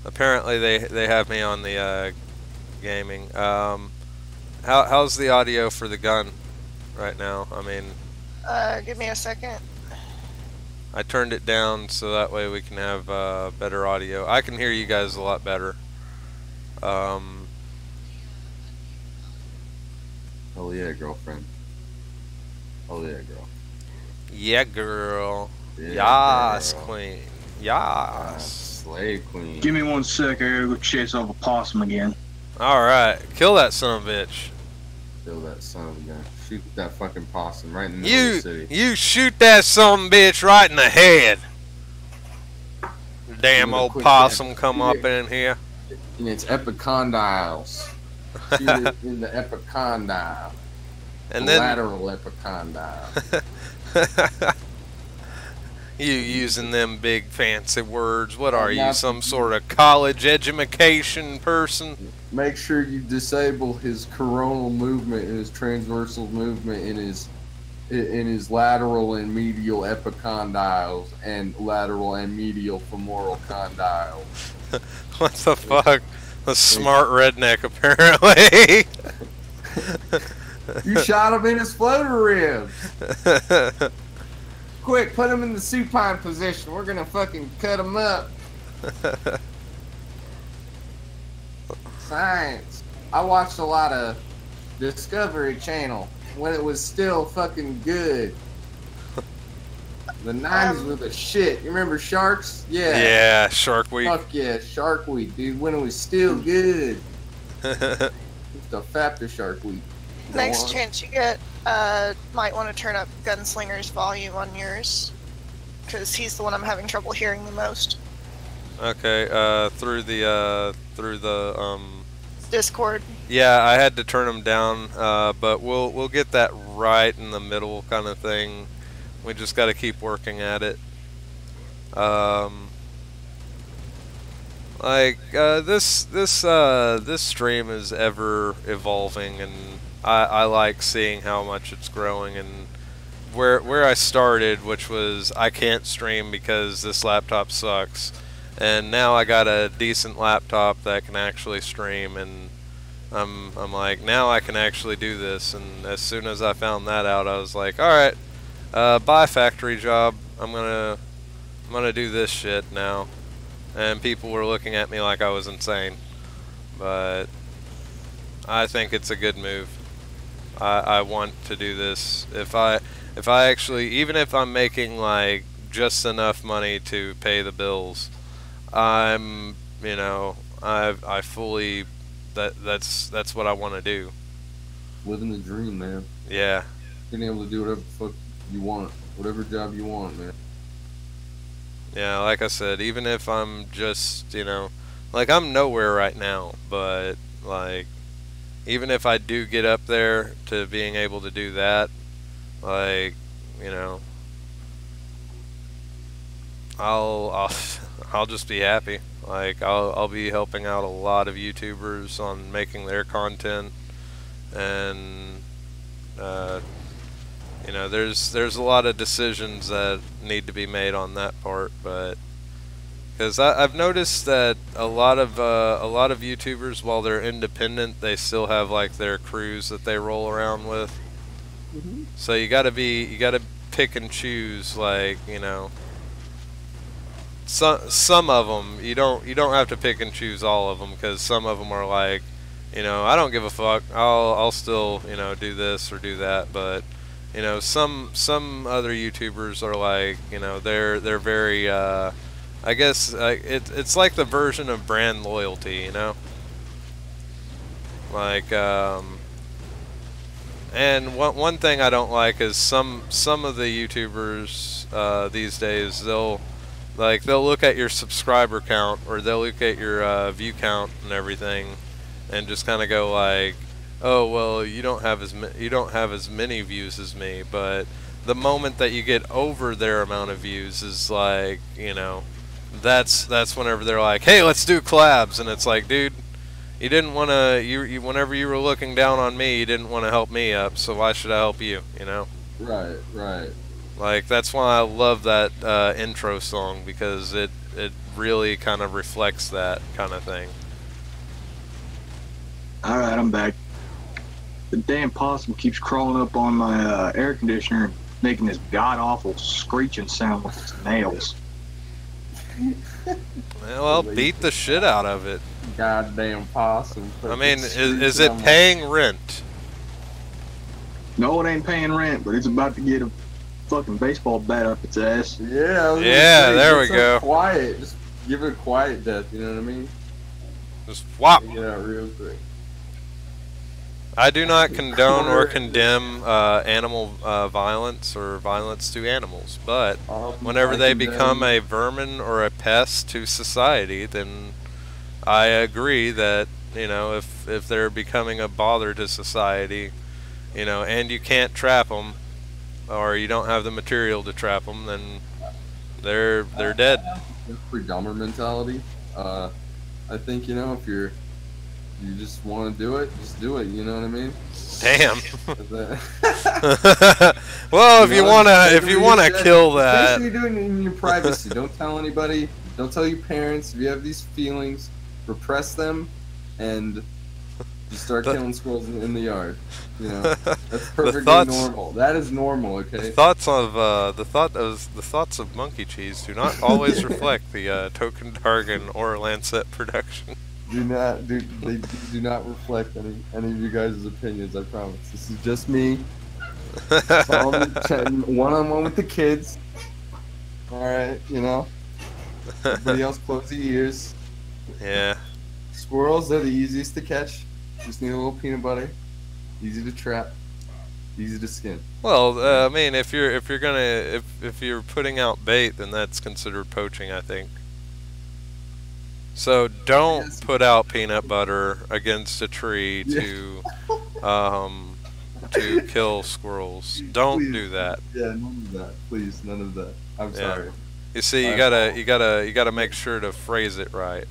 apparently they have me on the gaming. How's the audio for the gun right now? I mean... give me a second. I turned it down so that way we can have better audio. I can hear you guys a lot better. Oh yeah, girlfriend. Oh yeah, girl. Yeah, girl. Yeah, Yas, girl. queen. Yas. Slave queen. Give me 1 sec, I gotta go chase off a possum again. Alright, kill that son of a bitch. Kill that son of a gun. Shoot that fucking possum right in the middle of the city. You shoot that son of a bitch right in the head. Damn old possum come up in here. In its epicondyles. Shoot it in the epicondyle. And the then lateral epicondyle. you using them big fancy words. What are you, some sort of college education person? Make sure you disable his coronal movement and his transversal movement in his lateral and medial epicondyles and lateral and medial femoral condyles. What the fuck? A smart redneck, apparently. You shot him in his floater ribs. Quick, put him in the supine position. We're gonna fucking cut him up. Science. I watched a lot of Discovery Channel when it was still fucking good. The 90s were the shit. You remember Sharks? Yeah. Yeah, Shark Week. Fuck yeah, Shark Week, dude. When it was still good. It's the Factor Shark Week. Next chance you get, might want to turn up Gunslinger's volume on yours, because he's the one I'm having trouble hearing the most. Okay, through the Discord. Yeah, I had to turn them down, but we'll get that right in the middle kind of thing. We just got to keep working at it. This stream is ever evolving, and I like seeing how much it's growing. And where I started, which was I can't stream because this laptop sucks, and now I got a decent laptop that can actually stream, and I'm like, now I can actually do this. And as soon as I found that out, I was like, all right, bye factory job. I'm gonna do this shit now. And people were looking at me like I was insane, but I think it's a good move. I want to do this. If I actually, even if I'm making like just enough money to pay the bills, I'm, you know, I fully, that's what I want to do. Living the dream, man. Yeah. Being able to do whatever the fuck you want, whatever job you want, man. Yeah, like I said, even if I'm just, you know, like I'm nowhere right now, but like, even if I do get up there to being able to do that, like, you know, I'll just be happy. Like I'll be helping out a lot of YouTubers on making their content, and you know, there's a lot of decisions that need to be made on that part, but because I've noticed that a lot of YouTubers, while they're independent, they still have like their crews that they roll around with. Mm-hmm. So you gotta pick and choose, like, you know. Some of them you don't have to pick and choose all of them, because some of them are like, you know, I don't give a fuck. I'll still, you know, do this or do that, but you know, some other YouTubers are like, you know, they're very I guess it's like the version of brand loyalty, you know. Like and one thing I don't like is some of the YouTubers these days, they'll look at your subscriber count, or they'll look at your view count and everything, and just kind of go like, oh well, you don't have as many views as me. But the moment that you get over their amount of views is like, you know, that's whenever they're like, hey, let's do collabs. And it's like, dude, you didn't want to, you whenever you were looking down on me, you didn't want to help me up, so why should I help you, you know? Right. Like, that's why I love that intro song, because it really kind of reflects that kind of thing. Alright, I'm back. The damn possum keeps crawling up on my air conditioner and making this god-awful screeching sound with its nails. Well, beat the shit out of it. Goddamn possum. I mean, is it paying rent? No, it ain't paying rent, but it's about to get a fucking baseball bat up its ass. Yeah, there we go. Quiet. Just give it a quiet death, you know what I mean? Just whop. Get out real quick. I do not condone or condemn animal violence or violence to animals, but whenever they become a vermin or a pest to society, then I agree that, you know, if they're becoming a bother to society, you know, and you can't trap them, or you don't have the material to trap them, then they're dead. Jeffrey Dahmer mentality. I think, you know, if you just want to do it, just do it. You know what I mean? Damn. Well, if you wanna kill that, especially doing it in your privacy. Don't tell anybody. Don't tell your parents. If you have these feelings, repress them, and you start killing squirrels in the yard. You know, that's perfectly normal. That is normal. Okay. The thoughts of monkey cheese do not always reflect the Token Dargun or Lancet production. They do not reflect any of you guys' opinions. I promise. This is just me. Chatting one-on-one with the kids. All right, you know. Everybody else, close your ears. Yeah. Squirrels are the easiest to catch. Just need a little peanut butter. Easy to trap. Easy to skin. Well, I mean, if you're putting out bait, then that's considered poaching, I think. So don't put out peanut butter against a tree to kill squirrels. Don't do that. Yeah, none of that. Please, none of that. I'm sorry. You see, you gotta make sure to phrase it right.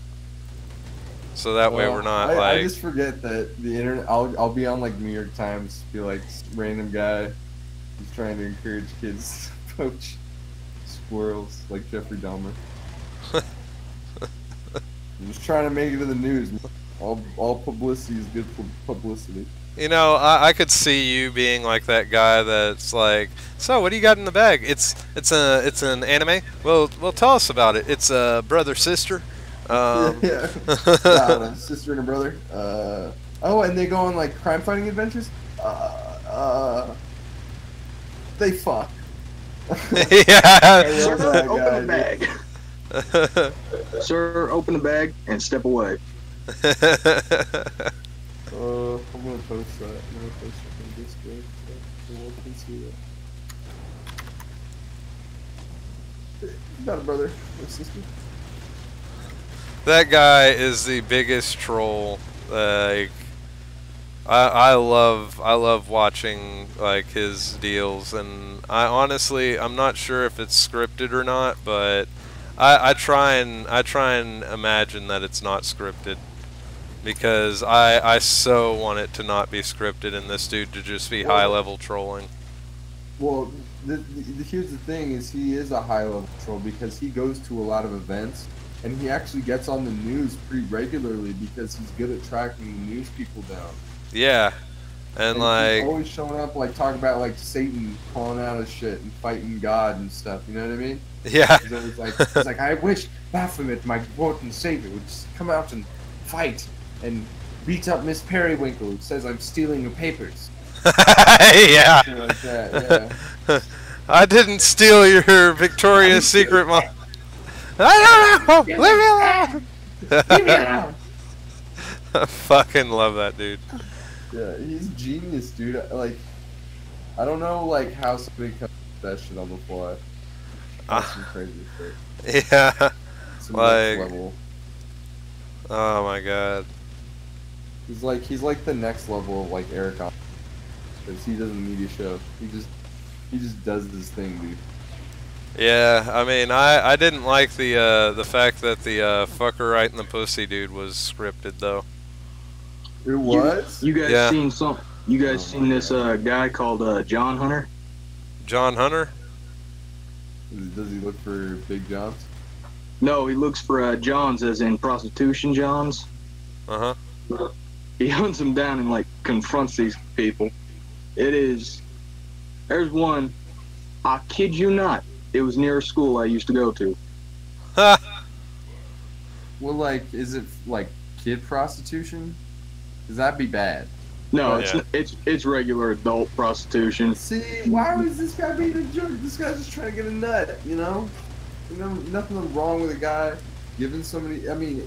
So that way we're not I just forget that the internet. I'll be on like New York Times, be like random guy who's trying to encourage kids to poach squirrels like Jeffrey Dahmer. I'm just trying to make it to the news. All publicity is good publicity. You know, I could see you being like that guy that's like, so what do you got in the bag? It's an anime. Well, tell us about it. It's a brother sister. Yeah. A sister and a brother. Oh, and they go on like crime fighting adventures. They fuck. Yeah. Sir, open the bag. Sir, open the bag and step away. I'm gonna post that. I'm gonna post it on Discord so the world can see that. You got a brother or a sister? That guy is the biggest troll. Like, I love watching like his deals, and I'm not sure if it's scripted or not, but I try and imagine that it's not scripted, because I so want it to not be scripted and this dude to just be high level trolling. Well, here's the thing: is he is a high level troll because he goes to a lot of events. And he actually gets on the news pretty regularly because he's good at tracking the news people down. Yeah, and like he's always showing up like talking about like Satan calling out his shit and fighting God and stuff. You know what I mean? Yeah. He's always like, I wish Baphomet, my Lord and Savior, would just come out and fight and beat up Miss Periwinkle, who says I'm stealing her papers. Yeah. Like that, yeah. I didn't steal your Victoria's Secret mom. I don't know! Leave me alone! Leave me alone! I fucking love that dude. Yeah, he's genius, dude. Like, I don't know, like, how somebody comes with that shit on the fly. That's some crazy shit. Yeah. Some like, next level. Oh my god. He's like the next level of, like, Eric because he doesn't need a show. He just does this thing, dude. Yeah, I mean, I didn't like the fact that the fucker right in the pussy dude was scripted though. It was? You guys seen some? You guys seen this guy called John Hunter? John Hunter? Does he look for big jobs? No, he looks for Johns, as in prostitution Johns. Uh huh. He hunts them down and like confronts these people. There's one. I kid you not. It was near a school I used to go to. Ha! Well, like, is it like kid prostitution? Cause that'd be bad. No, it's regular adult prostitution. See, why was this guy being a jerk? This guy's just trying to get a nut, you know? Nothing wrong with a guy giving somebody. I mean,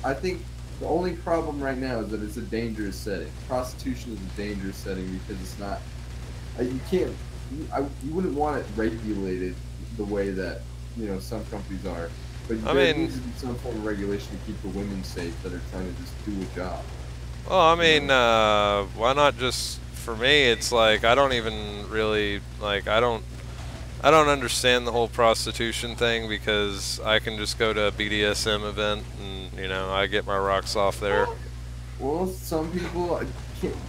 I think The only problem right now is that it's a dangerous setting. Prostitution is a dangerous setting because it's not. You can't. You wouldn't want it regulated the way that some companies are. But there needs to be some form of regulation to keep the women safe that are trying to just do a job. Well, I mean, why not just? For me, it's like I don't even really like. I don't understand the whole prostitution thing because I can just go to a BDSM event and I get my rocks off there. Well, some people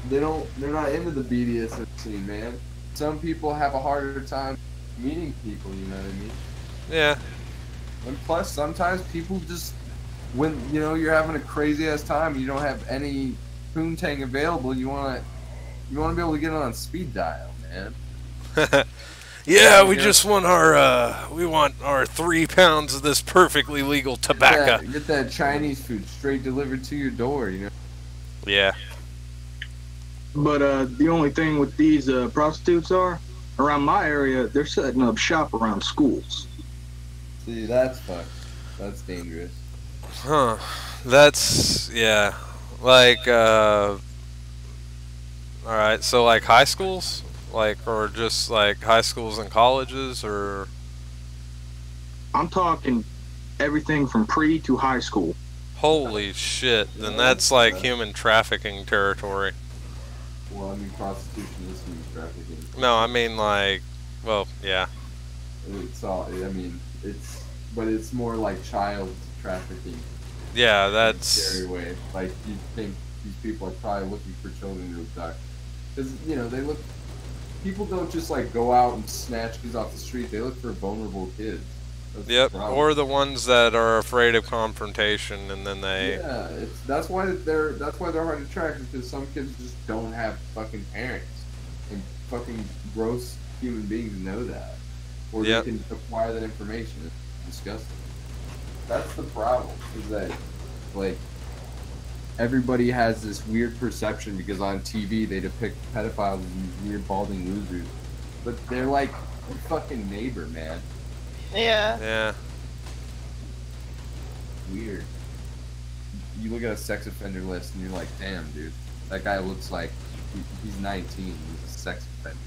they're not into the BDSM scene, man. Some people have a harder time meeting people. You know what I mean? Yeah. And plus, sometimes people just when you're having a crazy ass time, and you don't have any poontang available. You want to be able to get on speed dial, man. Yeah, we just want our 3 pounds of this perfectly legal tobacco. Get that Chinese food straight delivered to your door, Yeah. But the only thing with these prostitutes around my area, they're setting up shop around schools. See, that's fucked. That's dangerous. Huh. That's, yeah. Like, alright, so like high schools? Like, or just like high schools and colleges, or? I'm talking everything from pre to high school. Holy shit, then that's like human trafficking territory. Well, I mean, prostitution is human trafficking. No, I mean like, well, yeah. It's all, I mean, but it's more like child trafficking. Yeah, that's... In a scary way. Like, you think these people are probably looking for children to abduct. Because, they look... People don't just, like, go out and snatch kids off the street. They look for vulnerable kids. Yep, or the ones that are afraid of confrontation, and then they... Yeah, that's why they're hard to track, because some kids just don't have fucking parents. And fucking gross human beings know that. Or they can acquire that information. It's disgusting. That's the problem, is that, like, everybody has this weird perception because on TV they depict pedophiles as these weird balding losers. But they're like your fucking neighbor, man. Yeah. Yeah. Weird. You look at a sex offender list and you're like, damn, dude, that guy looks like he's 19. He's a sex offender.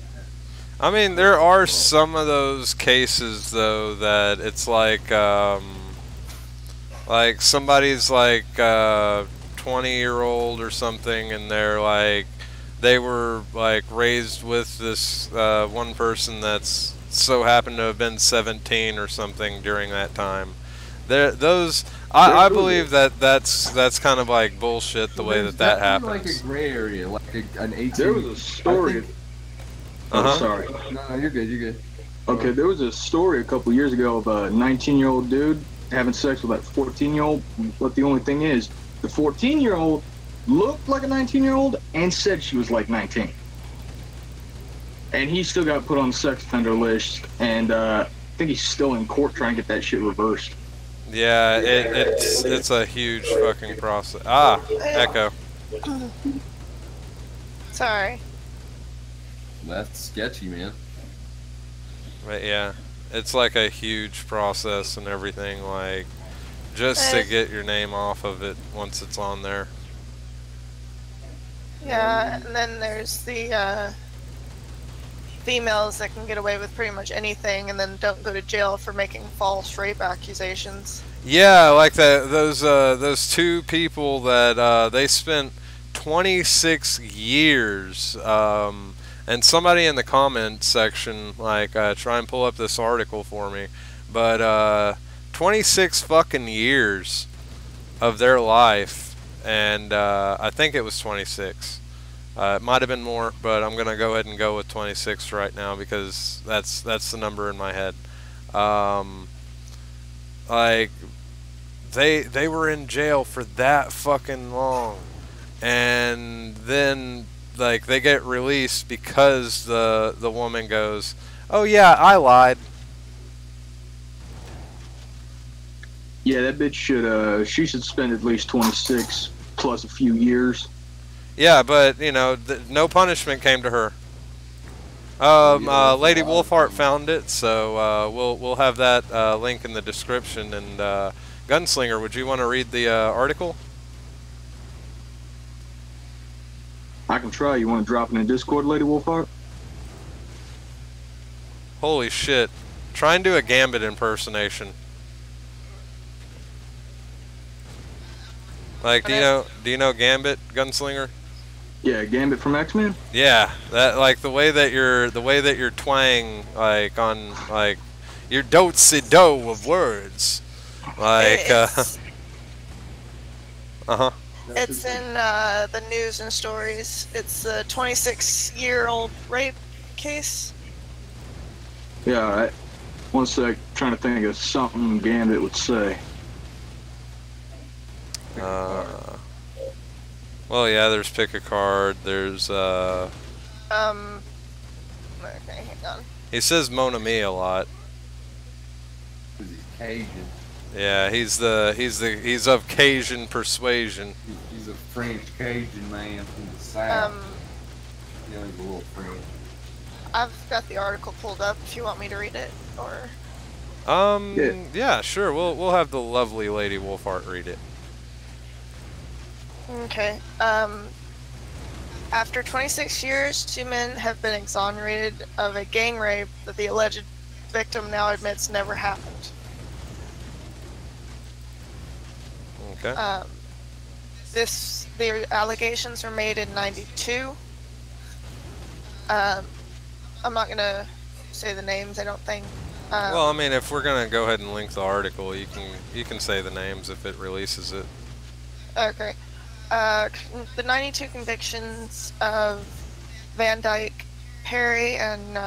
I mean, there are some of those cases, though, that it's like somebody's like 20-year-old or something, and they're like, they were like raised with this one person that's so happened to have been 17 or something during that time. I believe that's kind of like bullshit the way that happens. Like a gray area, like an 18. There was a story. Sorry. No, you're good. You're good. Okay, there was a story a couple years ago of a 19-year-old dude having sex with that 14-year-old. But the only thing is, the 14-year-old looked like a 19-year-old and said she was like 19. And he still got put on the sex offender list, and I think he's still in court trying to get that shit reversed. Yeah, it's a huge fucking process. Ah, Echo. Sorry. That's sketchy, man. But yeah, it's like a huge process and everything, like, just to get your name off of it once it's on there. Yeah, and then there's the females that can get away with pretty much anything and then don't go to jail for making false rape accusations. Yeah, like those two people that they spent 26 years, and somebody in the comment section, like, try and pull up this article for me, but 26 fucking years of their life, and I think it was 26. It might have been more, but I'm gonna go ahead and go with 26 right now because that's the number in my head. Like, they were in jail for that fucking long, and then like they get released because the woman goes, "Oh yeah, I lied." Yeah, that bitch she should spend at least 26 plus a few years. Yeah, but no punishment came to her. Lady Wolfheart found it, so we'll have that link in the description. And Gunslinger, would you want to read the article? I can try. You want to drop it in Discord, Lady Wolfheart? Holy shit. Try and do a Gambit impersonation. Like, do you know Gambit, Gunslinger? Yeah, Gambit from X-Men. Yeah, that like the way that you're twang like on like your do-si-do of words, like uh-huh. It's in the news and stories. It's the 26-year-old rape case. Yeah, all right. One sec. Trying to think of something Gambit would say. Well, yeah, there's pick a card. There's Okay, hang on. he says Mon Ami a lot. Because he's Cajun. Yeah, he's of Cajun persuasion. He's a French Cajun man from the South. You know, he's a little French. I've got the article pulled up if you want me to read it, or... Yeah, sure. We'll have the lovely Lady Wolfheart read it. Okay. After 26 years, 2 men have been exonerated of a gang rape that the alleged victim now admits never happened. Okay. The allegations were made in '92. I'm not gonna say the names, I don't think. Well, I mean, if we're gonna go ahead and link the article, you can say the names if it releases it. Okay. The 92 convictions of Van Dyke, Perry, and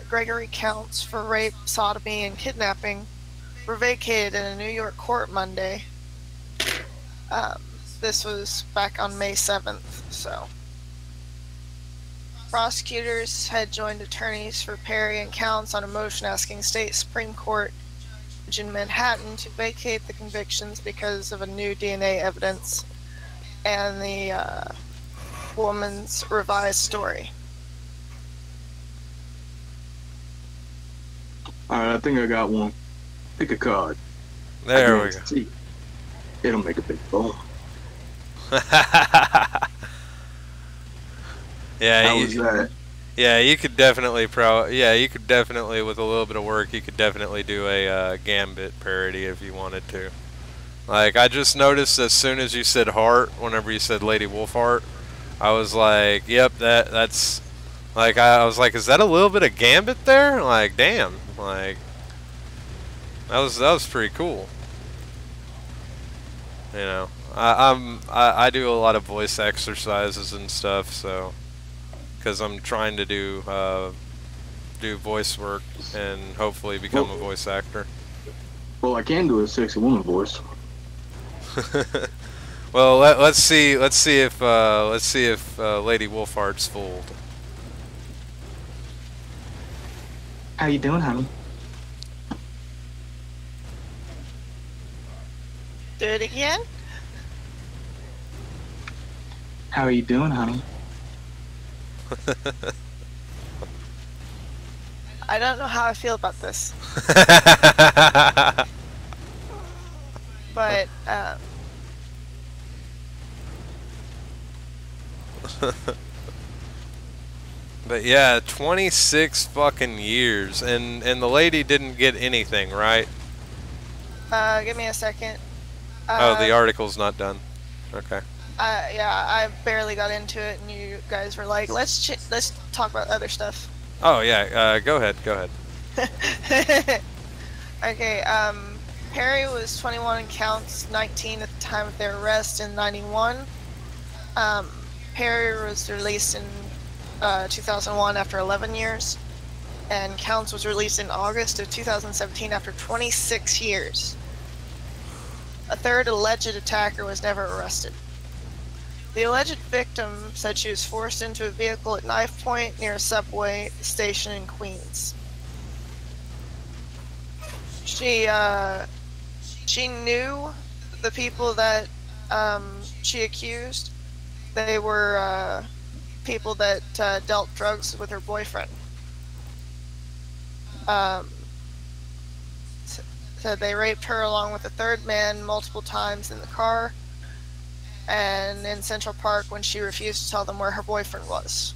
Gregory counts for rape, sodomy, and kidnapping were vacated in a New York court Monday. This was back on May 7th, so. Prosecutors had joined attorneys for Perry and Counts on a motion asking state Supreme Court judge in Manhattan to vacate the convictions because of a new DNA evidence and the woman's revised story. Alright, I think I got one. Pick a card. There we go. See. It'll make a big boom. Yeah, How was that? Yeah, you could definitely with a little bit of work, you could definitely do a Gambit parody if you wanted to. Like, I just noticed as soon as you said heart, whenever you said Lady Wolfheart, I was like, yep, that's like, I was like, is that a little bit of Gambit there? Like, damn, like, that was pretty cool. You know, I do a lot of voice exercises and stuff, so because I'm trying to do voice work and hopefully become a voice actor. Well, I can do a sexy woman voice. Well, let's see if Lady Wolfheart's fooled. How you doing, honey? Do it again? How are you doing, honey? I don't know how I feel about this. But, But yeah, 26 fucking years, and the lady didn't get anything, right? give me a second. Oh, the article's not done. Okay. Yeah, I barely got into it, and you guys were like, let's talk about other stuff. Oh yeah, go ahead. Okay, Perry was 21 and Counts 19 at the time of their arrest in '91. Perry was released in 2001 after 11 years, and Counts was released in August of 2017 after 26 years. A third alleged attacker was never arrested. The alleged victim said she was forced into a vehicle at knife point near a subway station in Queens. She knew the people that she accused. They were people that dealt drugs with her boyfriend. So they raped her along with a third man multiple times in the car, and in Central Park when she refused to tell them where her boyfriend was.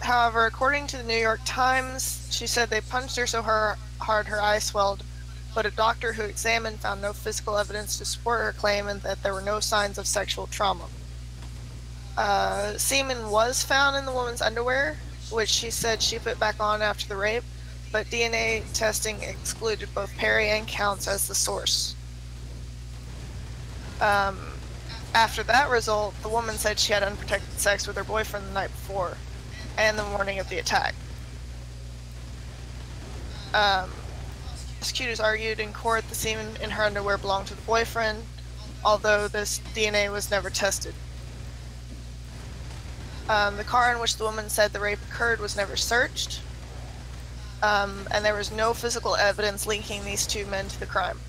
However, according to the New York Times, she said they punched her so hard her eye swelled, but a doctor who examined found no physical evidence to support her claim and that there were no signs of sexual trauma. Semen was found in the woman's underwear, which she said she put back on after the rape, but DNA testing excluded both Perry and Counts as the source. After that result, the woman said she had unprotected sex with her boyfriend the night before and the morning of the attack. Prosecutors argued in court the semen in her underwear belonged to the boyfriend, although this DNA was never tested. The car in which the woman said the rape occurred was never searched, and there was no physical evidence linking these two men to the crime.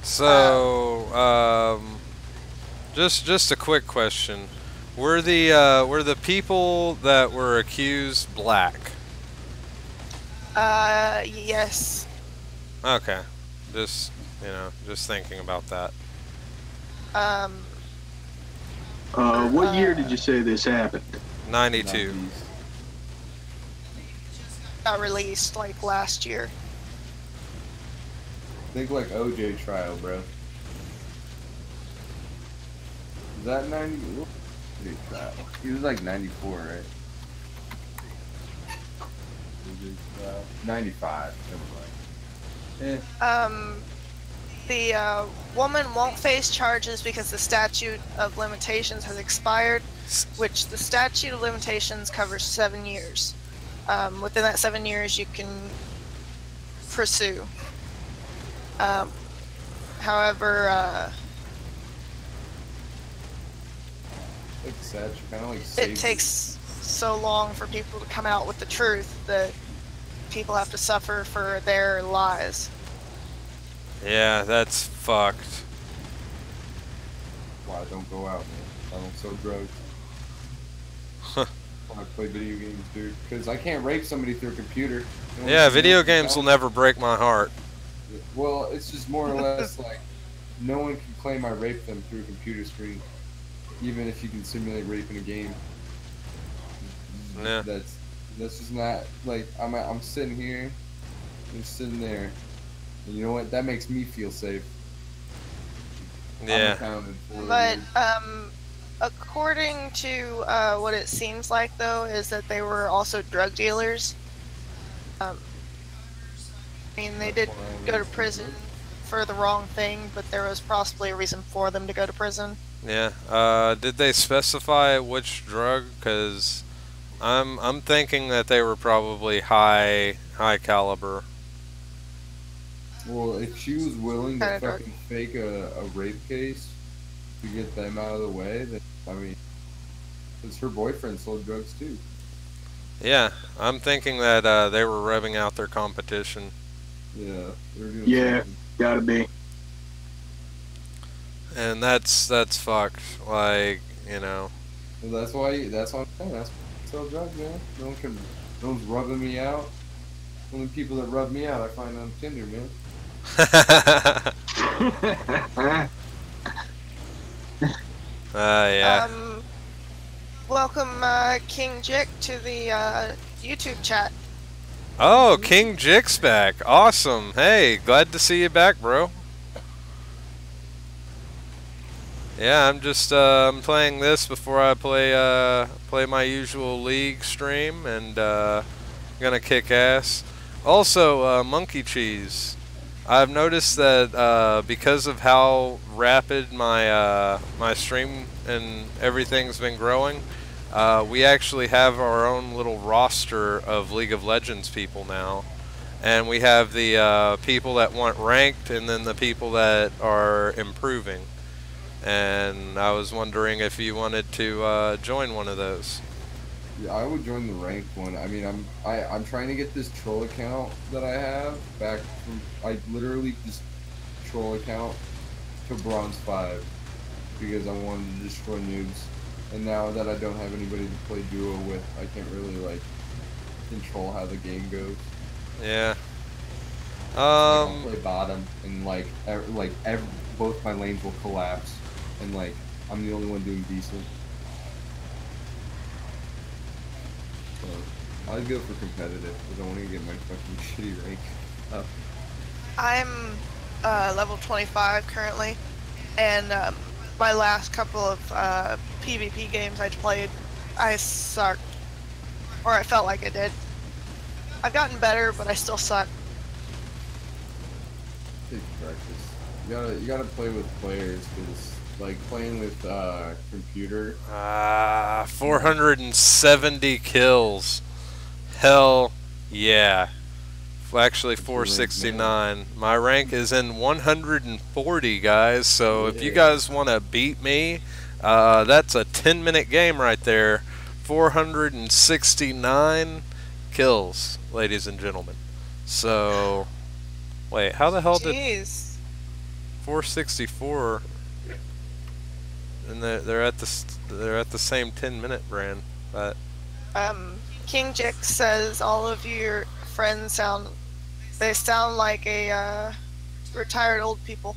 So, just a quick question: were the people that were accused black? Yes. Okay, just thinking about that. What year did you say this happened? 92. Got released like last year. Think like OJ trial, bro. Is that 90? OJ trial. He was like 94, right? OJ trial. 95. Never mind. The woman won't face charges because the statute of limitations has expired, which the statute of limitations covers 7 years. Within that 7 years, you can pursue. However, Like sad, kind of like it takes so long for people to come out with the truth that people have to suffer for their lies. Yeah, that's fucked. Why I don't go out, man. I don't sell drugs. When I play video games, dude. Because I can't rape somebody through a computer. Yeah, video games will never break my heart. Well, it's just more or less like no one can claim I raped them through a computer screen, even if you can simulate rape in a game. Yeah. That's just not like I'm sitting here, I'm sitting there, and you know what? That makes me feel safe. Yeah. I'm accounted for, But dude. according to what it seems like, though, is that they were also drug dealers. I mean, they did go to prison for the wrong thing, but there was possibly a reason for them to go to prison. Yeah. Did they specify which drug? Because I'm thinking that they were probably high caliber. Well, if she was willing to Kinda dark. fucking fake a rape case to get them out of the way, then I mean, because her boyfriend sold drugs too. Yeah, I'm thinking that they were revving out their competition. Yeah, they were doing Yeah, something. gotta be. And that's fucked. Like, you know. Well, that's why I'm saying. That's why I sell drugs, man. No one's rubbing me out. Only people that rub me out I find on Tinder, man. Yeah. Welcome, King Jick, to the YouTube chat. Oh, King Jick's back. Awesome. Hey, glad to see you back, bro. Yeah, I'm just I'm playing this before I play my usual League stream, and gonna kick ass. Also, Monkey Cheese. I've noticed that because of how rapid my my stream and everything's been growing, we actually have our own little roster of League of Legends people now, and we have the people that want ranked, and then the people that are improving. And I was wondering if you wanted to join one of those. Yeah, I would join the ranked one. I mean, I'm trying to get this troll account that I have back from. I literally just troll account to bronze 5 because I wanted to destroy noobs. And now that I don't have anybody to play duo with, I can't really like control how the game goes. Yeah. I'll play bottom, and both my lanes will collapse, and like I'm the only one doing decent. So I'd go for competitive because I want to get my fucking shitty rank up. I'm level 25 currently, and my last couple of PvP games I played, I sucked, or I felt like I did. I've gotten better, but I still suck. Take practice. You gotta play with players, because like playing with computer. 470 kills. Hell yeah. Actually 469. My rank is in 140, guys. So if you guys want to beat me, that's a 10-minute game right there. 469 kills, ladies and gentlemen. So wait, how the hell did 464? And they're at the same 10-minute brand, but King Jix says all of your friends sound like a retired old people.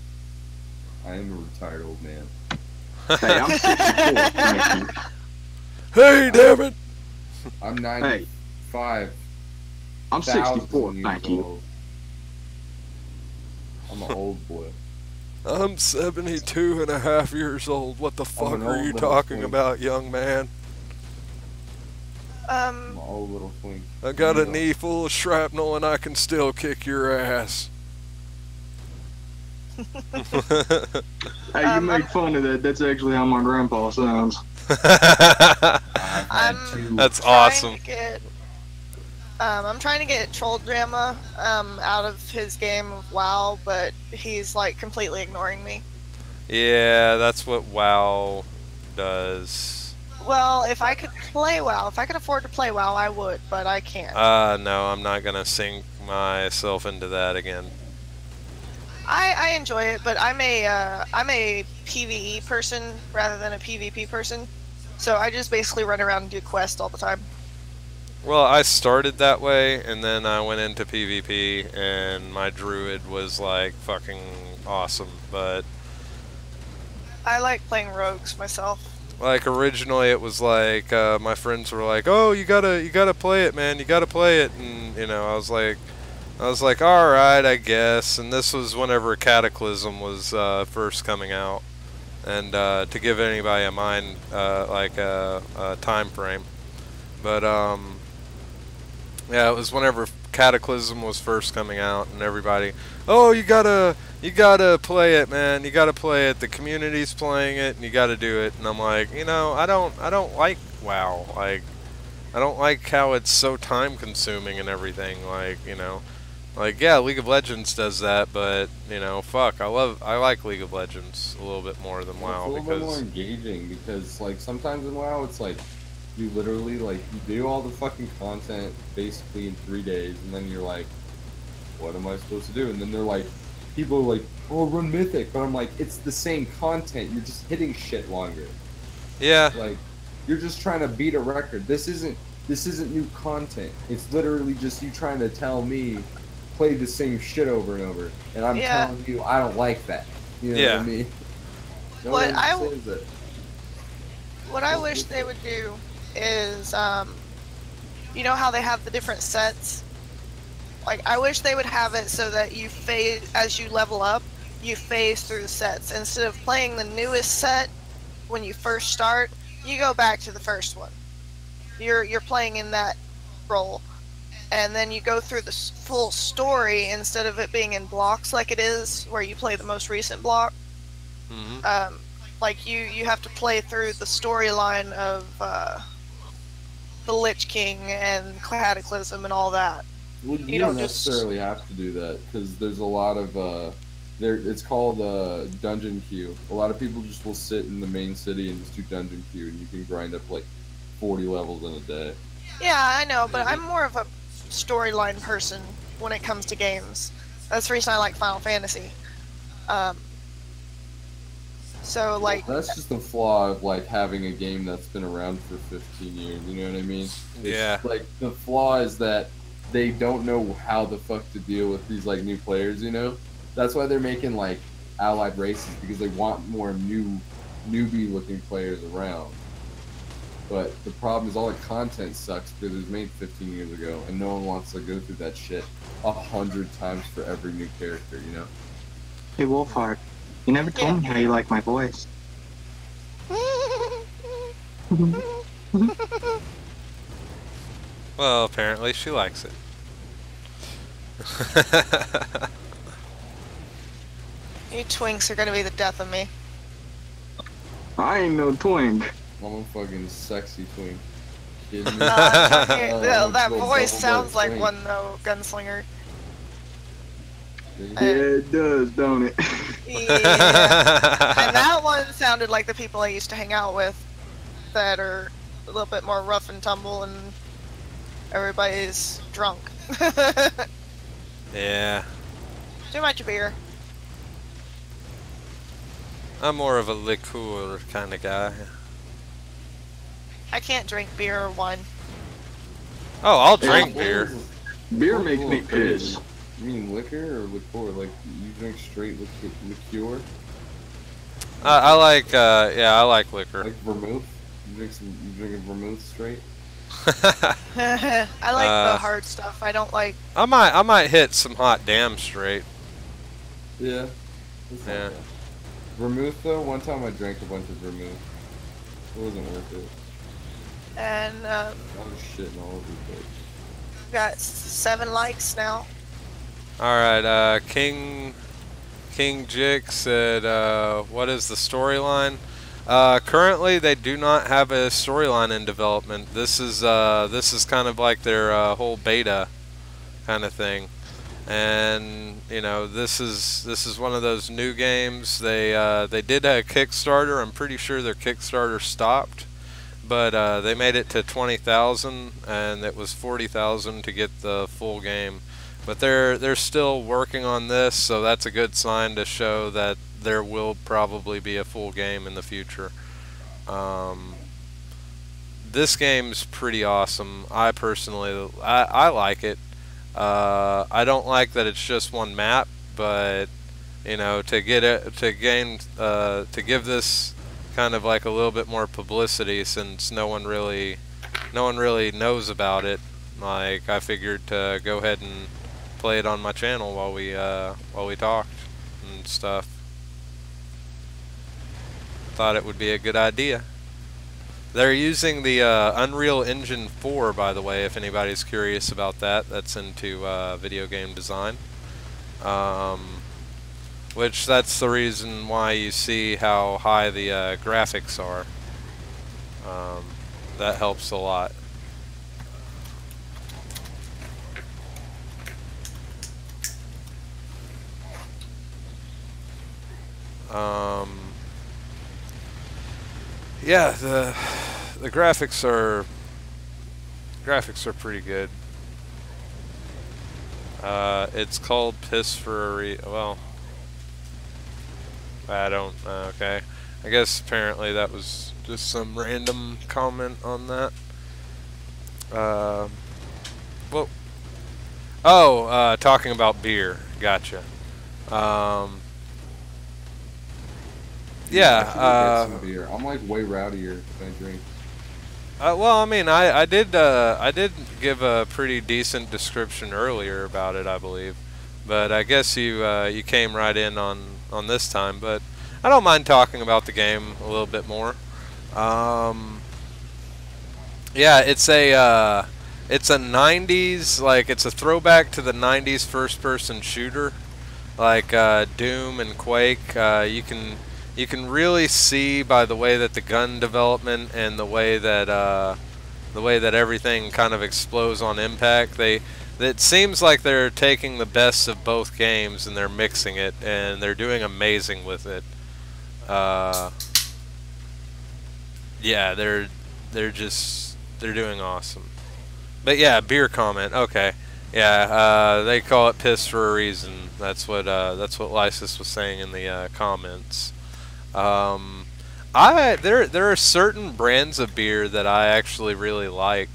I am a retired old man. Hey, I'm 64. Thank you. Hey, damn it! I'm 95. I'm 64. Thank you. Old. I'm an old boy. I'm 72 and a half years old. What the fuck are you talking about, young man? I'm an old little twink. I got a knee full of shrapnel and I can still kick your ass. Hey, you make fun of that. That's actually how my grandpa sounds. That's awesome. I'm trying to get Troll Drama out of his game of WoW, but he's like completely ignoring me. Yeah, that's what WoW does. Well, if I could play WoW, if I could afford to play WoW, I would, but I can't. No, I'm not gonna sink myself into that again. I enjoy it, but I'm a PvE person rather than a PvP person, so I just basically run around and do quests all the time. Well, I started that way, and then I went into PvP, and my druid was like fucking awesome, but I like playing rogues myself. like originally it was like my friends were like, "Oh, you gotta play it, man. You gotta play it," and you know, I was like, "All right, I guess." And this was whenever Cataclysm was first coming out, and to give anybody a mind a time frame, but yeah, it was whenever Cataclysm was first coming out, and everybody, "Oh, you gotta play it, man. You gotta play it. The community's playing it, and you gotta do it." And I'm like, you know, I don't like WoW. Like, I don't like how it's so time consuming and everything. Like, you know, like yeah, League of Legends does that, but you know, fuck, I like League of Legends a little bit more than WoW it's a little bit more engaging because like sometimes in WoW it's like you literally like you do all the fucking content basically in 3 days, and then you're like, what am I supposed to do? And then they're like, people are like, oh, run Mythic, but I'm like, it's the same content. You're just hitting shit longer. yeah. Like, you're just trying to beat a record. This isn't new content. It's literally just you trying to tell me play the same shit over and over, and I'm telling you I don't like that. You know what I mean? No what I wish they would do is, you know how they have the different sets? Like, I wish they would have it so that you phase, as you level up, you phase through the sets. Instead of playing the newest set when you first start, you go back to the first one. You're playing in that role. And then you go through the full story instead of it being in blocks like it is, where you play the most recent block. Mm-hmm. Like, you have to play through the storyline of the Lich King and Cataclysm and all that. Well, you don't necessarily have to do that because there's a lot of it's called dungeon queue. A lot of people just will sit in the main city and just do dungeon queue, and you can grind up like 40 levels in a day. Yeah, I know, but I'm more of a storyline person when it comes to games. That's the reason I like Final Fantasy. So like, that's just the flaw of like having a game that's been around for 15 years. You know what I mean? Yeah. Like the flaw is that they don't know how the fuck to deal with these like new players, you know? That's why they're making like allied races, because they want more newbie looking players around. But the problem is all the content sucks because it was made 15 years ago and no one wants to go through that shit 100 times for every new character, you know? Hey, Wolfheart, you never told me how you like my voice. Well, apparently she likes it. You twinks are gonna be the death of me. I ain't no twink. I'm a fucking sexy twink. Kidding me? That little voice double sounds butt like twink. one though, gunslinger. Yeah, it does, don't it? Yeah. And that one sounded like the people I used to hang out with that are a little bit more rough and tumble and everybody's drunk. Yeah. Too much beer. I'm more of a liqueur kind of guy. I can't drink beer or wine. Oh, I'll Yeah. drink beer. Beer makes me piss. You mean liquor or liqueur? Like, you drink straight liqueur? I like, yeah, I like liquor. Like vermouth? You drink a vermouth straight? I like the hard stuff. I don't like. I might hit some hot damn straight. Yeah. That's not Yeah. bad. Vermouth though, one time I drank a bunch of vermouth. It wasn't worth it. And I was shitting all over the place. got 7 likes now. All right, King Jick said, "What is the storyline?" Currently, they do not have a storyline in development. This is kind of like their whole beta kind of thing, and you know, this is one of those new games. They did a Kickstarter. I'm pretty sure their Kickstarter stopped, but they made it to 20,000, and it was 40,000 to get the full game. But they're still working on this, so that's a good sign to show that there will probably be a full game in the future. This game's pretty awesome. I personally, I like it. I don't like that it's just one map, but you know, to give this kind of like a little bit more publicity, since no one really knows about it. Like, I figured to go ahead and play it on my channel while we talked and stuff. Thought it would be a good idea. They're using the Unreal Engine 4, by the way, if anybody's curious about that. That's into video game design. Which that's the reason why you see how high the graphics are. That helps a lot. Yeah, the graphics are pretty good. It's called Piss for a well, I don't okay. I guess apparently that was just some random comment on that. Well, oh, talking about beer. Gotcha. Yeah. Get some beer. I'm like way rowdier than I drink. Well, I mean, I did give a pretty decent description earlier about it, I believe, but I guess you came right in on this time. But I don't mind talking about the game a little bit more. Yeah, it's a 90s, like, it's a throwback to the 90s first-person shooter, like Doom and Quake. You can really see by the way that the gun development and the way that everything kind of explodes on impact. It seems like they're taking the best of both games and they're mixing it, and they're doing amazing with it. Yeah, they're doing awesome. But yeah, beer comment. Okay, yeah, they call it piss for a reason. That's what Lysis was saying in the comments. There are certain brands of beer that I actually really like.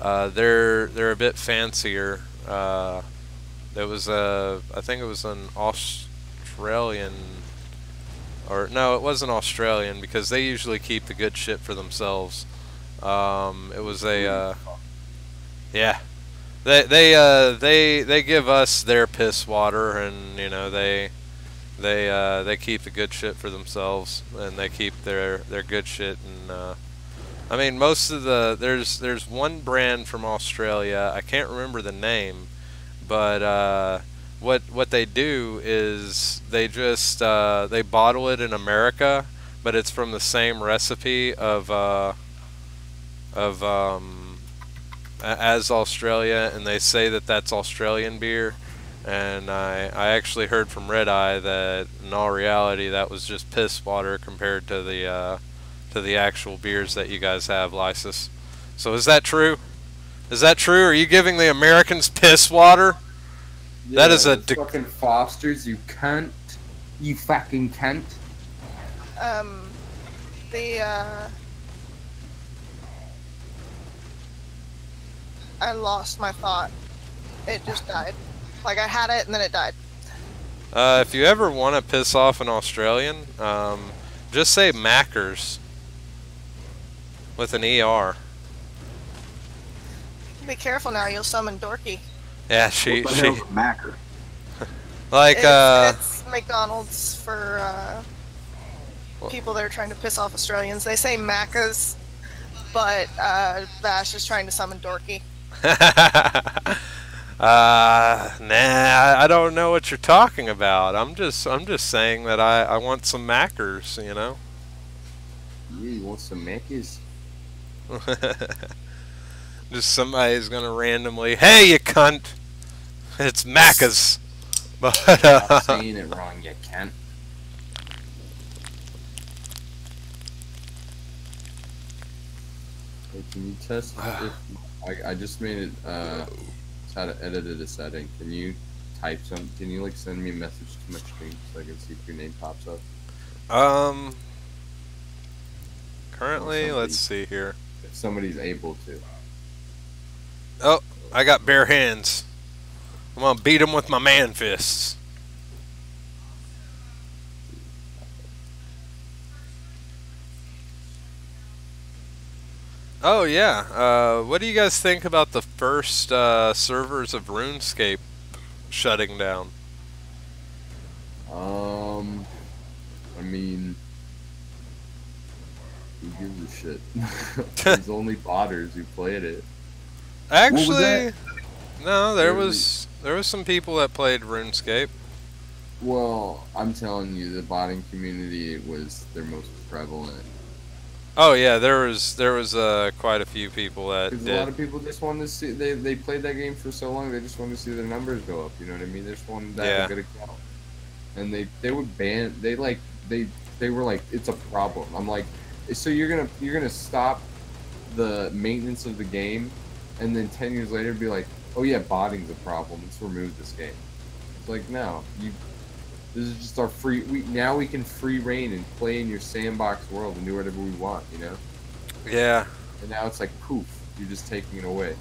They're a bit fancier. There was I think it was an Australian, or no, it wasn't Australian because they usually keep the good shit for themselves. It was a yeah. They give us their piss water, and you know they keep the good shit for themselves, and they keep their good shit. And I mean, most of there's one brand from Australia. I can't remember the name, but what they do is they just they bottle it in America, but it's from the same recipe of as Australia, and they say that that's Australian beer. And I actually heard from Red Eye that in all reality that was just piss water compared to the actual beers that you guys have, Lysis. So is that true? Is that true? Are you giving the Americans piss water? Yeah, that is a fucking Fosters, you cunt. You fucking cunt. I lost my thought. It just died. Like I had it and then it died. If you ever want to piss off an Australian, just say Mackers with an ER. Be careful now, you'll summon Dorky. Yeah, What the hell's a Macker? like It's McDonald's for people that are trying to piss off Australians. They say Macca's, but Vash is trying to summon Dorky. Nah, I don't know what you're talking about. I'm just saying that I want some Mackers, you know. Yeah, you want some Mackies? Just somebody's gonna randomly, hey, you cunt, it's Macca's. But Stop saying it wrong, you cunt. Hey, can you test if I just made it how to edit a setting? Can you type some? Can you like send me a message to my screen so I can see if your name pops up? Currently, let's see here. If somebody's able to. Oh, I got bare hands. I'm gonna beat him with my man fists. Oh yeah. What do you guys think about the first servers of RuneScape shutting down? I mean, who gives a shit? There's only botters who played it. Actually, no. There was some people that played RuneScape. Well, I'm telling you, the botting community was their most prevalent. Oh yeah, there was quite a few people that Because did. a lot of people just wanted to see, they played that game for so long, they just wanted to see their numbers go up, you know what I mean? They just wanted to have a good account. And they would ban, they were like, it's a problem. I'm like, so you're gonna stop the maintenance of the game, and then 10 years later be like, oh yeah, botting's a problem, let's remove this game. It's like, no, this is just our now we can free reign and play in your sandbox world and do whatever we want, you know? Yeah. And now it's like, poof, you're just taking it away.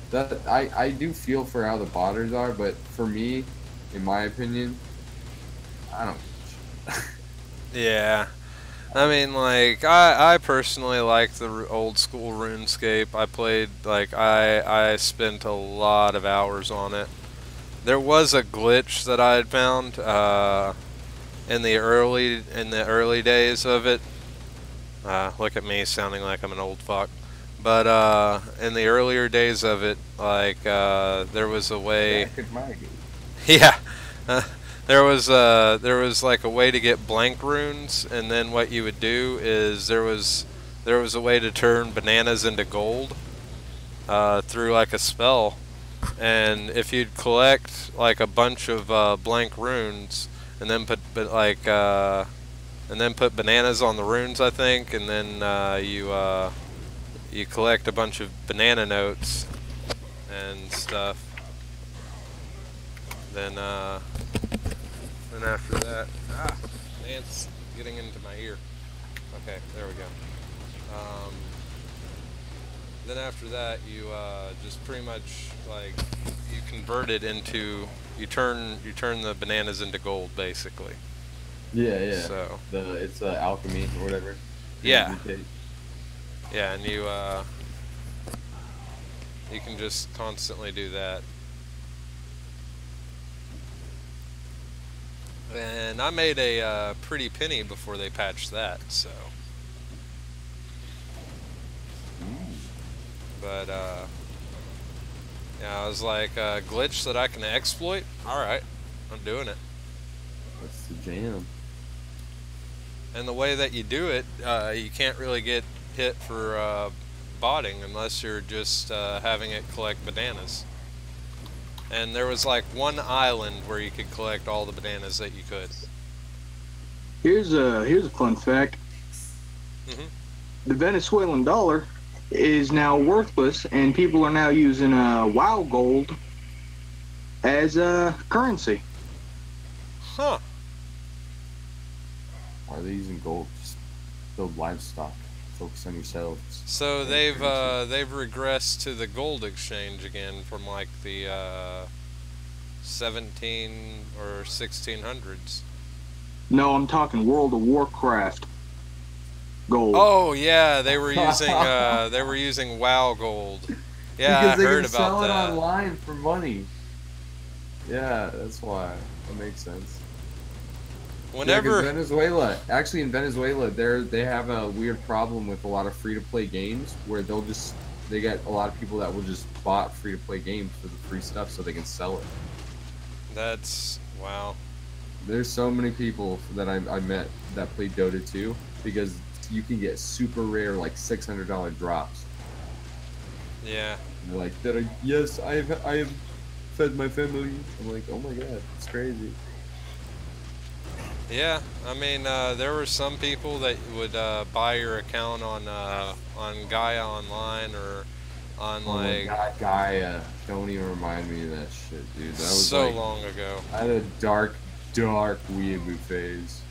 That I do feel for how the botters are, but for me, in my opinion, I don't. Yeah. I mean, like, I personally like the old school RuneScape. I played, like, I spent a lot of hours on it. There was a glitch that I had found in the early days of it. Look at me sounding like I'm an old fuck. But in the earlier days of it, like there was a way. Yeah. There was like a way to get blank runes, and then what you would do is there was a way to turn bananas into gold through like a spell. And if you'd collect like a bunch of blank runes, and then put bananas on the runes, I think, and then you collect a bunch of banana notes and stuff. Then after that, it's getting into my ear. Okay, there we go. then after that, you just pretty much like you convert it into you turn the bananas into gold, basically. Yeah, yeah. So It's alchemy or whatever. yeah, Transmutate. yeah, and you can just constantly do that. And I made a pretty penny before they patched that, so. But yeah, I was like, glitch that I can exploit. All right, I'm doing it. That's the jam. And the way that you do it, you can't really get hit for botting unless you're just having it collect bananas. And there was like one island where you could collect all the bananas that you could. Here's a fun fact. Mhm. The Venezuelan dollar is now worthless, and people are now using WoW gold as currency. Huh. Are they using gold? Just build livestock. Focus on yourselves. So they've regressed to the gold exchange again from like the 17 or 1600s. No, I'm talking World of Warcraft gold. Oh yeah, they were using WoW gold. Yeah, because I they heard can about sell it that. online for money. Yeah, that's why. That makes sense. Whenever Yeah, 'cause Venezuela, actually in Venezuela, they have a weird problem with a lot of free-to-play games where they get a lot of people that will just bought free-to-play games for the free stuff so they can sell it. that's wow. There's so many people that I met that play Dota 2 because you can get super rare like $600 drops. Yeah. And they're like, yes, I have fed my family. I'm like, oh my god, it's crazy. Yeah, I mean, there were some people that would buy your account on Gaia Online or on Oh my like god, Gaia. Don't even remind me of that shit, dude. That was so like, long ago. I had a dark weeaboo phase.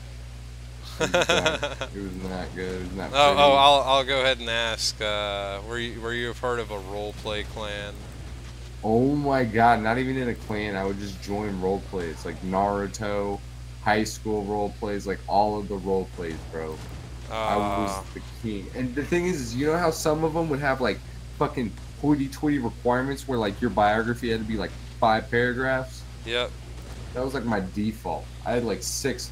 It was not good. It was not pretty. I'll go ahead and ask. Were you a part of a role play clan? Oh my god, not even in a clan. I would just join role plays like Naruto, high school role plays, like all of the role plays, bro. I was the king. And the thing is, you know how some of them would have like fucking hoity-toity requirements where like your biography had to be like 5 paragraphs? Yep. That was like my default. I had like 6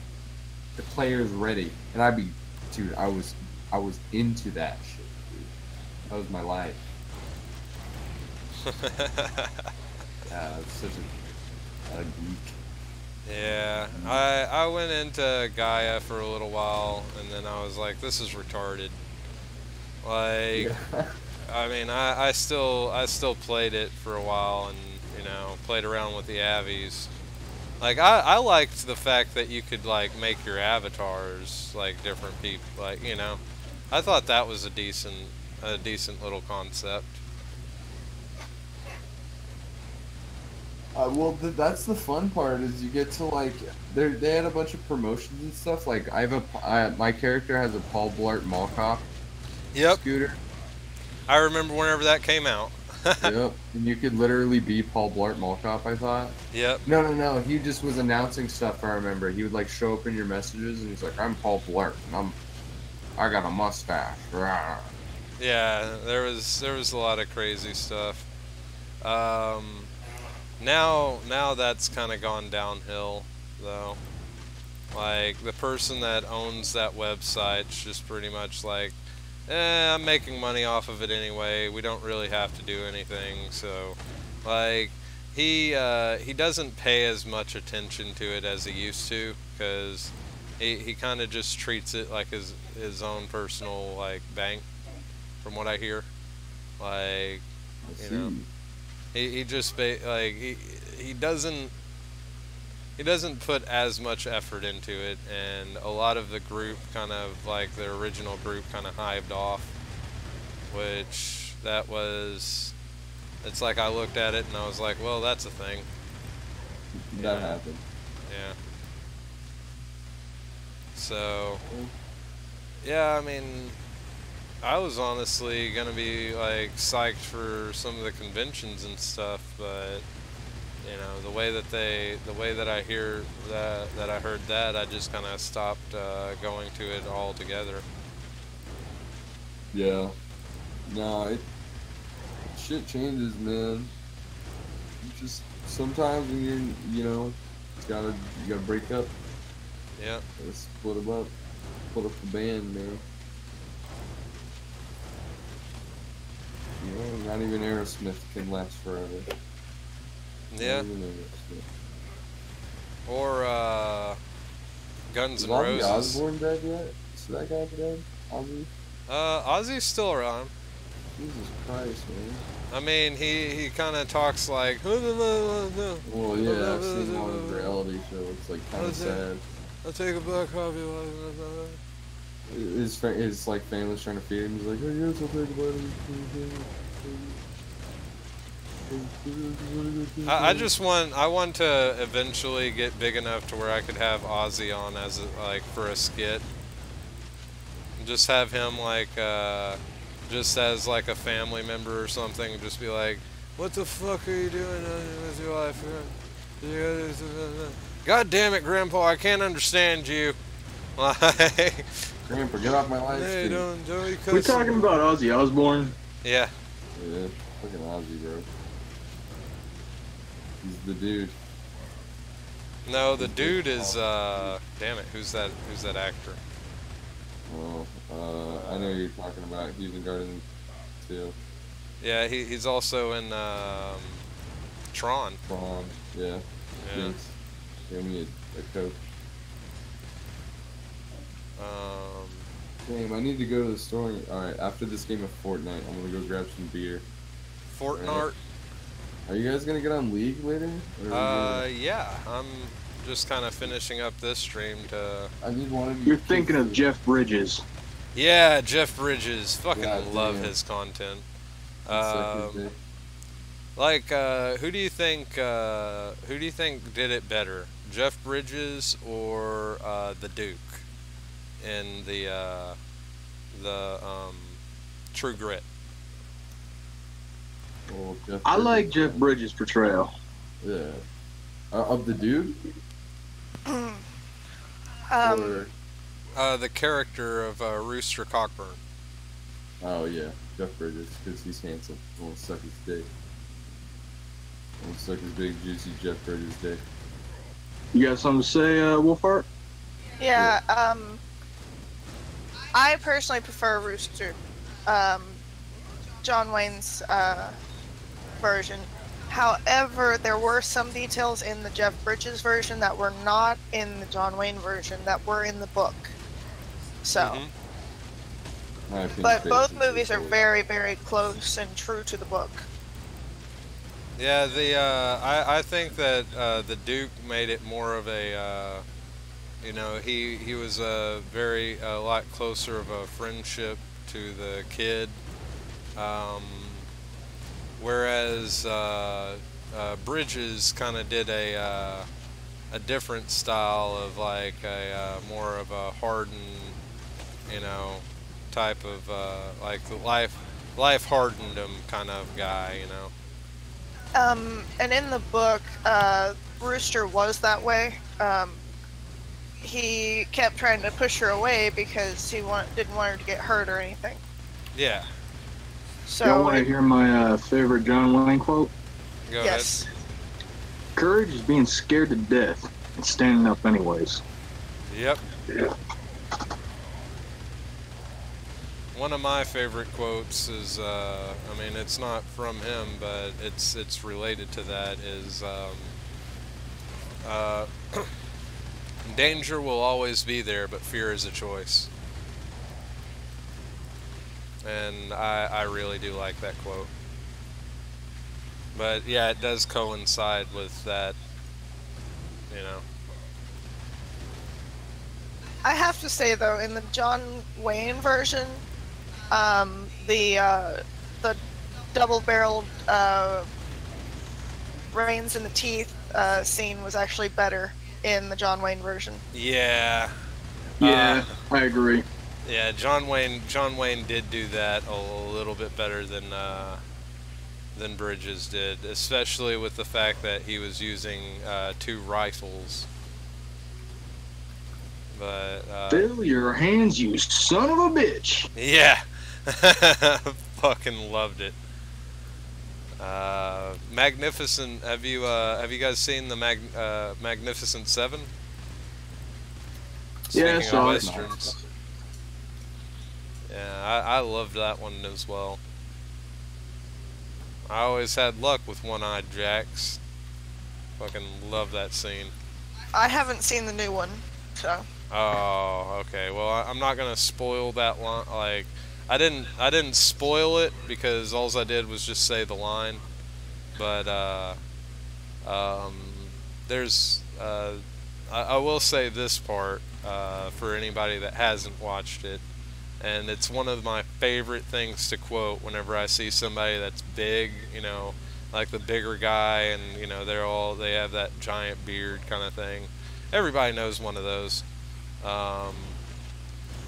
players ready, and dude, I was into that shit, dude. That was my life. Yeah, it's such a geek. Yeah, I went into Gaia for a little while, and then I was like, this is retarded. Like, Yeah. I mean, I still played it for a while, and you know, played around with the avies. Like, I liked the fact that you could like make your avatars like different people. Like, you know, I thought that was a decent little concept. Well, that's the fun part is you get to like they had a bunch of promotions and stuff. Like my character has a Paul Blart Mall Cop Yep, scooter. I remember whenever that came out. Yep, and you could literally be Paul Blart Mall Cop. I thought. Yep. No. He just was announcing stuff. I remember he would like show up in your messages and he's like, "I'm Paul Blart and I got a mustache." Rah. Yeah, there was a lot of crazy stuff. Now that's kind of gone downhill, though. Like, the person that owns that website's just pretty much like, I'm making money off of it anyway. We don't really have to do anything. So, like, he doesn't pay as much attention to it as he used to, because he kind of just treats it like his own personal like bank, from what I hear. Like, I you see. know. He just like he doesn't put as much effort into it, and a lot of the group kind of like the original group kind of hived off, which it's like I looked at it and I was like, well, that's a thing. That happened. Yeah. So yeah, I mean, I was honestly gonna be like psyched for some of the conventions and stuff, but you know, the way that I hear that I heard that, I just kind of stopped going to it altogether. Yeah. No, shit changes, man. You just sometimes when you gotta break up. Yeah. Gotta split them up. Split up the band, man. You know, not even Aerosmith can last forever. Yeah. Not even Aerosmith. Or Guns Is N' Ozzy Roses. Osbourne dead yet? Is that guy dead? Ozzy? Ozzy's still around. Jesus Christ, man. I mean, he kind of talks like. Well, yeah, I've seen one of the reality show. It's like kind of sad. I'll take a black coffee. His like family's trying to feed him. He's like, "Hey, yes, I'll take a bite of I want to eventually get big enough to where I could have Ozzy on as for a skit. Just have him just as like a family member or something. Just be like, "What the fuck are you doing with your life? God damn it, Grandpa, I can't understand you." Like, Grandpa, get off my live hey, stream. don't you We're cuss. talking about Ozzy Osbourne. Yeah. Yeah, fucking Ozzy, bro. He's the dude. No, the dude is damn it, who's that actor? Oh, I know who you're talking about. He's in Garden too. Yeah, he's also in Tron. Tron, yeah. Yeah. Thanks. Give me a Coke. Damn, I need to go to the store. Alright, after this game of Fortnite, I'm gonna go grab some beer. Fortnite. Right. Are you guys gonna get on League later? Yeah, I'm just kind of finishing up this stream to. I need one of you. You're thinking of Jeff Bridges. Yeah, Jeff Bridges. Fucking God love damn. his content. Suck his dick. Who do you think did it better, Jeff Bridges or the Duke in the True Grit? Well, Jeff I like Bridges, Jeff Bridges' portrayal. Yeah. Of the dude? Or... The character of Rooster Cockburn. Oh yeah, Jeff Bridges, because he's handsome. I want to suck his dick. I want to suck his big juicy Jeff Bridges dick. You got something to say, Wolfart? Yeah, I personally prefer Rooster, John Wayne's version. However, there were some details in the Jeff Bridges version that were not in the John Wayne version that were in the book. So, but both movies are very, very close and true to the book. Yeah, I think that the Duke made it more of a, he was a lot closer of a friendship to the kid, whereas Bridges kind of did a different style of like a more of a hardened, type of like life hardened him kind of guy, And in the book, Rooster was that way. He kept trying to push her away because he didn't want her to get hurt or anything. Yeah. So Y'all want to hear my favorite John Wayne quote? Go yes. Courage is being scared to death and standing up anyways. Yep. Yeah. One of my favorite quotes is, it's not from him, but it's related to that, is, danger will always be there, but fear is a choice. And I really do like that quote. But yeah, it does coincide with that, I have to say though, in the John Wayne version, the double-barreled reins in the teeth scene was actually better in the John Wayne version. Yeah. Yeah, I agree. Yeah, John Wayne did do that a little bit better than Bridges did, especially with the fact that he was using 2 rifles. But Fill your hands, you son of a bitch. yeah, fucking loved it. Magnificent. Have you guys seen the Magnificent Seven? Yeah, I Speaking saw of it. westerns. Yeah, I loved that one as well. I always had luck with one-eyed Jacks. Fucking love that scene. I haven't seen the new one, so. Oh, okay. Well, I'm not gonna spoil that line. Like, I didn't spoil it because all I did was just say the line. But there's I will say this part for anybody that hasn't watched it, and it's one of my favorite things to quote whenever I see somebody that's big, you know, like the bigger guy, and you know they have that giant beard kind of thing. Everybody knows one of those.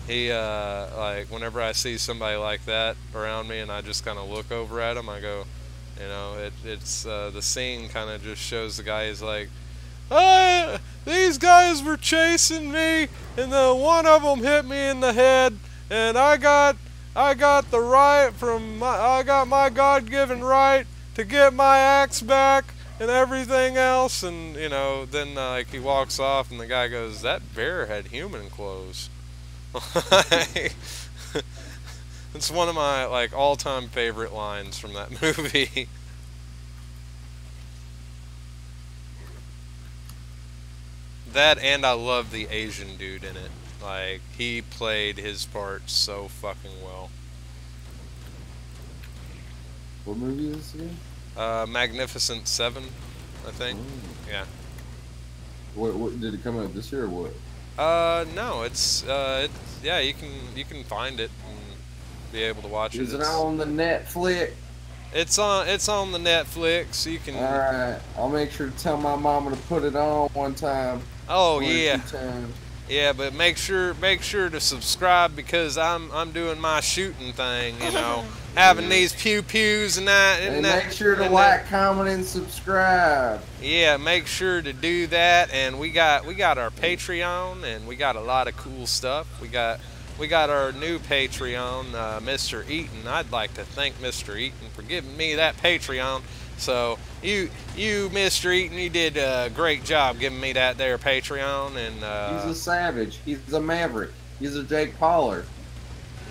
Like whenever I see somebody like that around me, and I just kind of look over at him, I go, you know, it's the scene kind of just shows the guy is like, these guys were chasing me, and one of them hit me in the head, and I got the right I got my God-given right to get my axe back and everything else, and you know, then like he walks off, and the guy goes, "That bear had human clothes." It's one of my like all-time favorite lines from that movie. That, and I love the Asian dude in it. Like, he played his part so fucking well. What movie is this again? Magnificent Seven, I think. Oh. Yeah. What did it come out this year or what? No, yeah, you can find it and be able to watch it. Is it on the Netflix? It's on the Netflix. You can. All right, I'll make sure to tell my mama to put it on one time. Oh One or yeah. 2 times. Yeah, but make sure to subscribe because I'm doing my shooting thing, you know, having these pew pews and that. And make sure to like, comment, and subscribe. Yeah, make sure to do that. And we got our Patreon, and we got a lot of cool stuff. We got our new Patreon, Mr. Eaton. I'd like to thank Mr. Eaton for giving me that Patreon. So you, Mr. Eaton, you did a great job giving me that there Patreon, and he's a savage. He's a maverick. He's a Jake Pauler.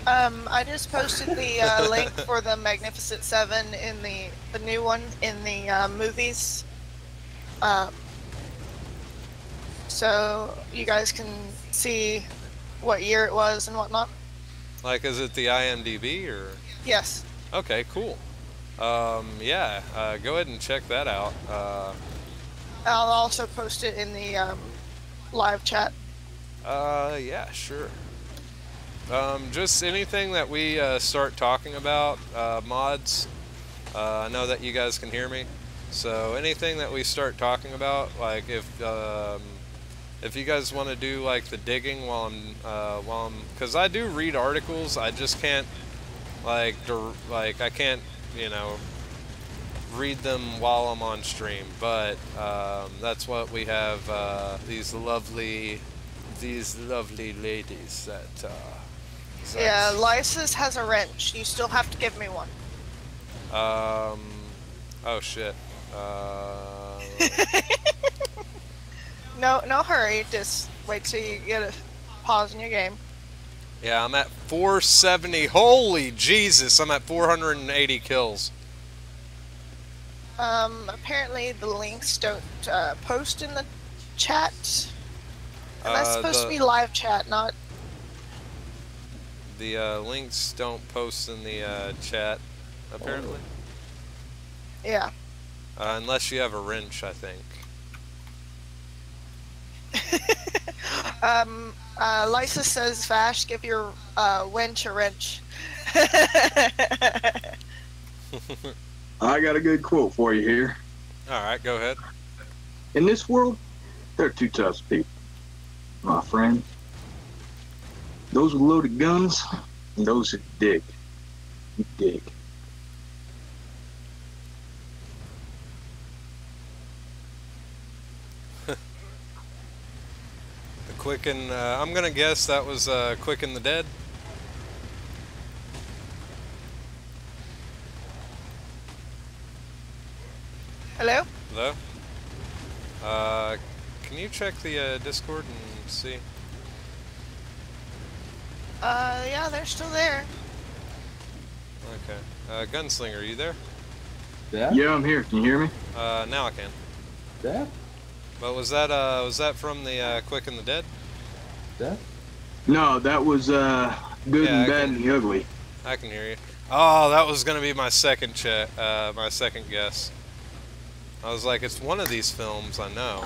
I just posted the link for the Magnificent Seven in the new one in the movies. So you guys can see what year it was and whatnot. Like, is it the IMDb or? Yes. Okay, cool. Yeah, go ahead and check that out. I'll also post it in the live chat. Yeah, sure. Just anything that we start talking about, mods. I know that you guys can hear me, so anything that we start talking about, like if you guys want to do like the digging while I'm, because I do read articles, I just can't I can't, you know, read them while I'm on stream, but that's what we have, these lovely ladies that yeah, Lysis has a wrench. You still have to give me one. oh shit. No hurry. Just wait till you get a pause in your game. Yeah, I'm at 470. Holy Jesus, I'm at 480 kills. Apparently the links don't post in the chat. And that's supposed to be live chat, not... The links don't post in the chat, apparently. Yeah. Unless you have a wrench, I think. Lysa says, Vash, give your wench a wrench. I got a good quote for you here. Alright, go ahead. In this world, there are 2 types of people, my friend. Those with loaded guns, and those who dig. Dig. The Quicken, I'm gonna guess that was Quicken the Dead. Hello? Hello? Can you check the Discord and see? Yeah, they're still there. Okay. Gunslinger, are you there? Yeah? Yeah, I'm here. Can you hear me? Now I can. Yeah? But was that from the Quick and the Dead? Yeah? No, that was good Yeah, and bad and the ugly. I can hear you. Oh, that was gonna be my second guess. I was like, it's one of these films, I know.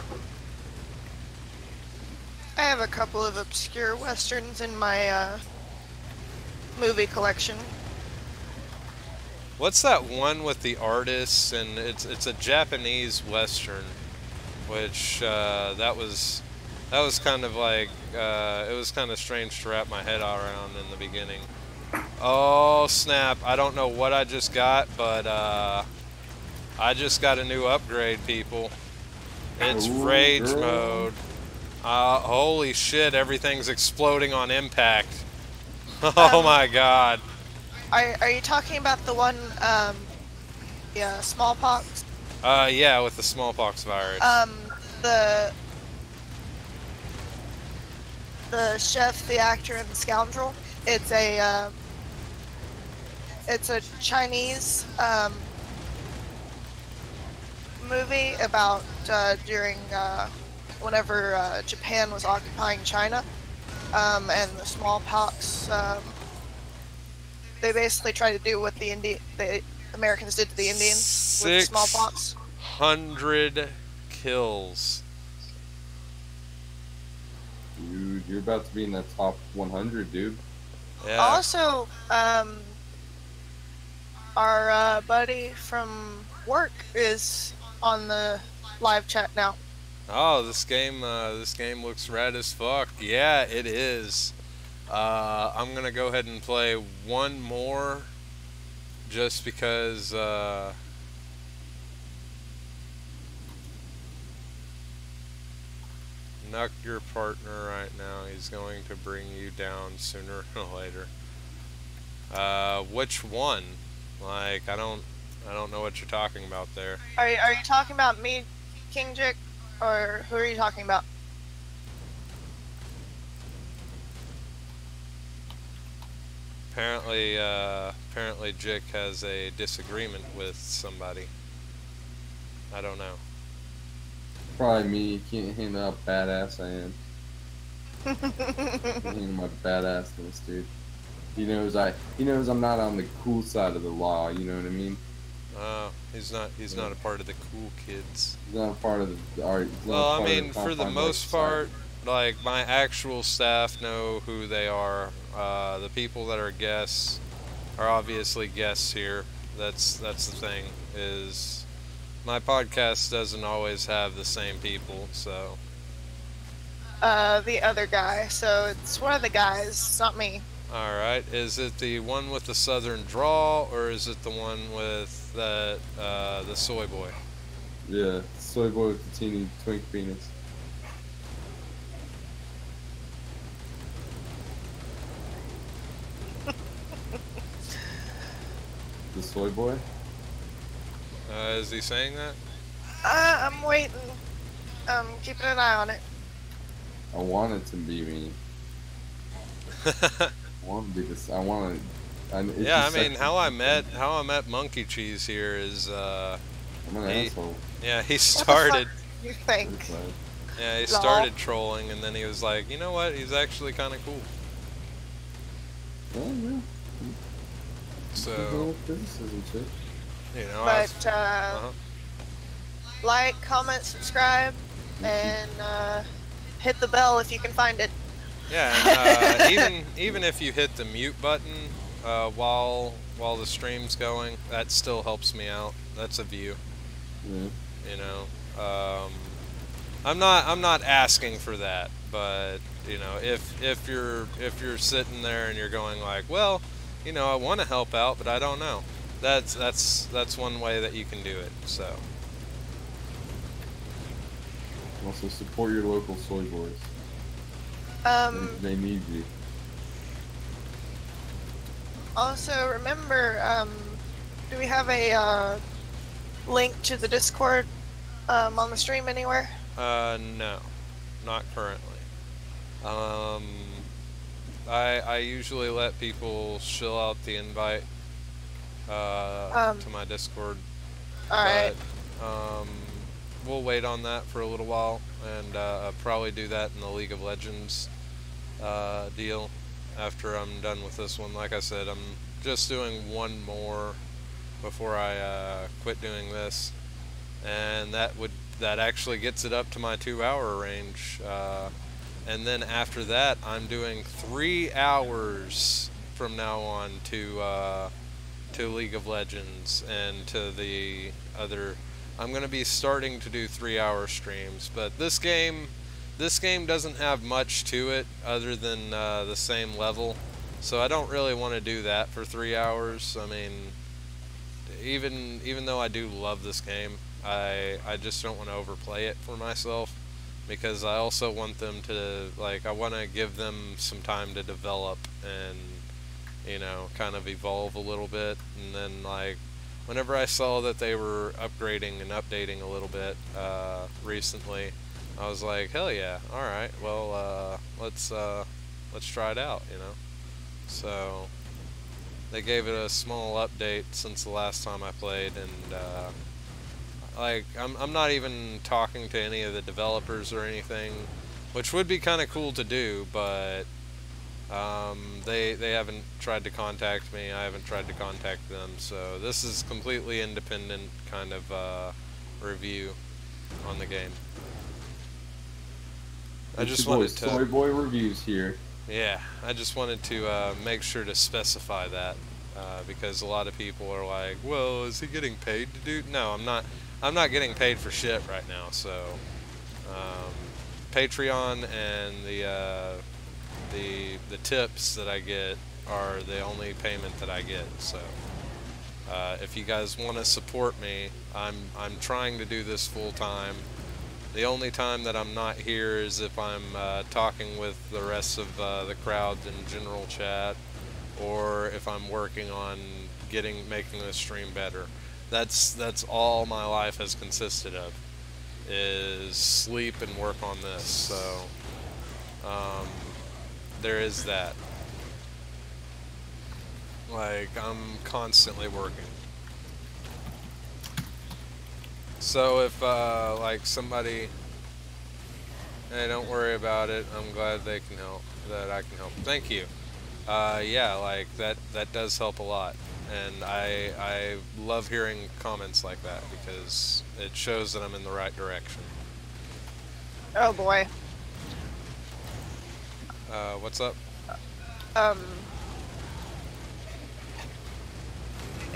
I have a couple of obscure westerns in my movie collection. What's that one with the artists? And it's a Japanese western, which that was kind of like it was kind of strange to wrap my head around in the beginning. Oh snap! I don't know what I just got, but I just got a new upgrade, people. It's Ooh, rage girl. mode. Holy shit! Everything's exploding on impact. Oh my god. Are you talking about the one, yeah, smallpox? Yeah, with the smallpox virus. The chef, the actor, and the scoundrel. It's a Chinese movie about during whenever Japan was occupying China, and the smallpox. They basically tried to do what the Americans did to the Indians with smallpox. 600 kills. Dude, you're about to be in that top 100, dude. Yeah. Also, our buddy from work is on the live chat now. Oh, this game looks rad as fuck. Yeah, it is. I'm gonna go ahead and play one more, just because. Knock your partner right now. He's going to bring you down sooner or later. Which one? Like, I don't know what you're talking about there. Are you talking about me, King Jick, or who are you talking about? Apparently Jick has a disagreement with somebody. I don't know. Probably me. You can't handle how badass I am. Can't handle my badassness, dude. He knows I'm not on the cool side of the law. You know what I mean? He's not a part of the cool kids. He's not a part of the art. Well, I mean, for the most part, like, my actual staff know who they are. The people that are guests are obviously guests here. That's the thing, is my podcast doesn't always have the same people, so. The other guy. So it's one of the guys, it's not me. Alright, is it the one with the southern drawl, or is it the one with the soy boy? Yeah, soy boy with the teeny twink penis. The soy boy? Is he saying that? I'm waiting. Keeping an eye on it. I want it to be me. I want to be this. I want to. Yeah, I mean, how I met Monkey Cheese here is I'm an asshole. yeah, he What started. the fuck you think? Yeah, he Lol. started trolling, and then he was like, you know what? He's actually kind of cool. Yeah, yeah. So, Criticism, shit. you know, But uh-huh. like, comment, subscribe, and hit the bell if you can find it. Yeah, and even if you hit the mute button while the stream's going, that still helps me out. That's a view. Yeah. You know, I'm not asking for that, but You know, if you're sitting there and you're going like, well, you know, I want to help out, but I don't know. That's one way that you can do it. So. Also, support your local soy boys. They need you. Also, remember, do we have a link to the Discord on the stream anywhere? No, not currently. I usually let people shill out the invite to my Discord. Alright. But we'll wait on that for a little while, and probably do that in the League of Legends deal after I'm done with this one. Like I said, I'm just doing one more before I quit doing this, and that actually gets it up to my 2-hour range. And then after that, I'm doing 3 hours from now on to League of Legends and to the other. I'm gonna be starting to do 3-hour streams, but this game doesn't have much to it other than the same level, so I don't really want to do that for 3 hours. I mean, even though I do love this game, I just don't want to overplay it for myself, because I also want them to, like, I want to give them some time to develop and, you know, kind of evolve a little bit. And then, like, whenever I saw that they were upgrading and updating a little bit recently, I was like, hell yeah, alright, well, let's try it out, you know. So they gave it a small update since the last time I played, and like, I'm not even talking to any of the developers or anything, which would be kind of cool to do, but they haven't tried to contact me. I haven't tried to contact them, so this is completely independent kind of review on the game. I just wanted to Soy Boy Reviews here. Yeah, I just wanted to make sure to specify that, because a lot of people are like, well, is he getting paid to do? No, I'm not getting paid for shit right now. So Patreon and the tips that I get are the only payment that I get. So if you guys want to support me, I'm trying to do this full time. The only time that I'm not here is if I'm talking with the rest of the crowd in general chat, or if I'm working on making the stream better. That's all my life has consisted of, is sleep and work on this. So there is that. Like, I'm constantly working. So if like somebody, hey, don't worry about it, I'm glad they can help, that I can help. Thank you. Yeah, like that does help a lot, and I love hearing comments like that, because it shows that I'm in the right direction. Oh boy. What's up?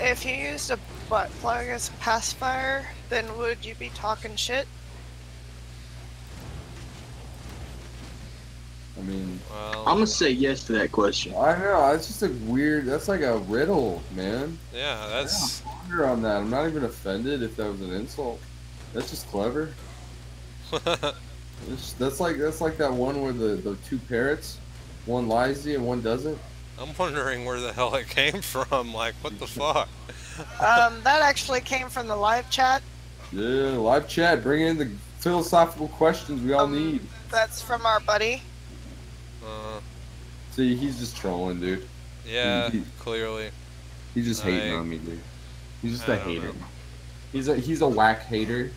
If you used a butt plug as a pacifier, then would you be talking shit? I mean, Well, I'm gonna say yes to that question. I know, it's just a weird, that's like a riddle, man. yeah, that's I ponder on that. I'm not even offended if that was an insult. That's just clever. That's like that one where the two parrots, one lies to you and one doesn't. I'm wondering where the hell it came from. Like, what the fuck? That actually came from the live chat. Yeah, live chat, bring in the philosophical questions we all need. That's from our buddy. See, he's just trolling, dude. Yeah, He- clearly. He's just hating Like, on me, dude. He's just I a don't hater. know. He's a whack hater.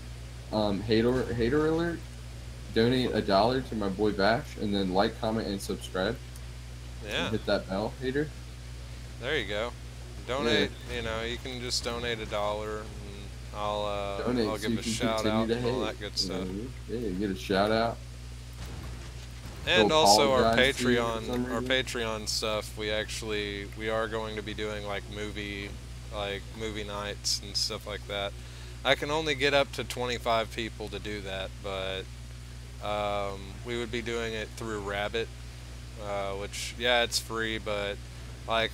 Hater alert. Donate $1 to my boy Bash, and then like, comment, and subscribe. Yeah, And hit that bell, hater. there you go. Donate. You know, you can just donate $1, and I'll Donate I'll so give you a can shout continue out to and all hate, that good you know stuff. what I mean? Yeah, you get a shout out. And Go also our apologize to you for some Patreon, reason. Patreon stuff. We are going to be doing like movie nights and stuff like that. I can only get up to 25 people to do that, but we would be doing it through Rabbit, which, yeah, it's free, but like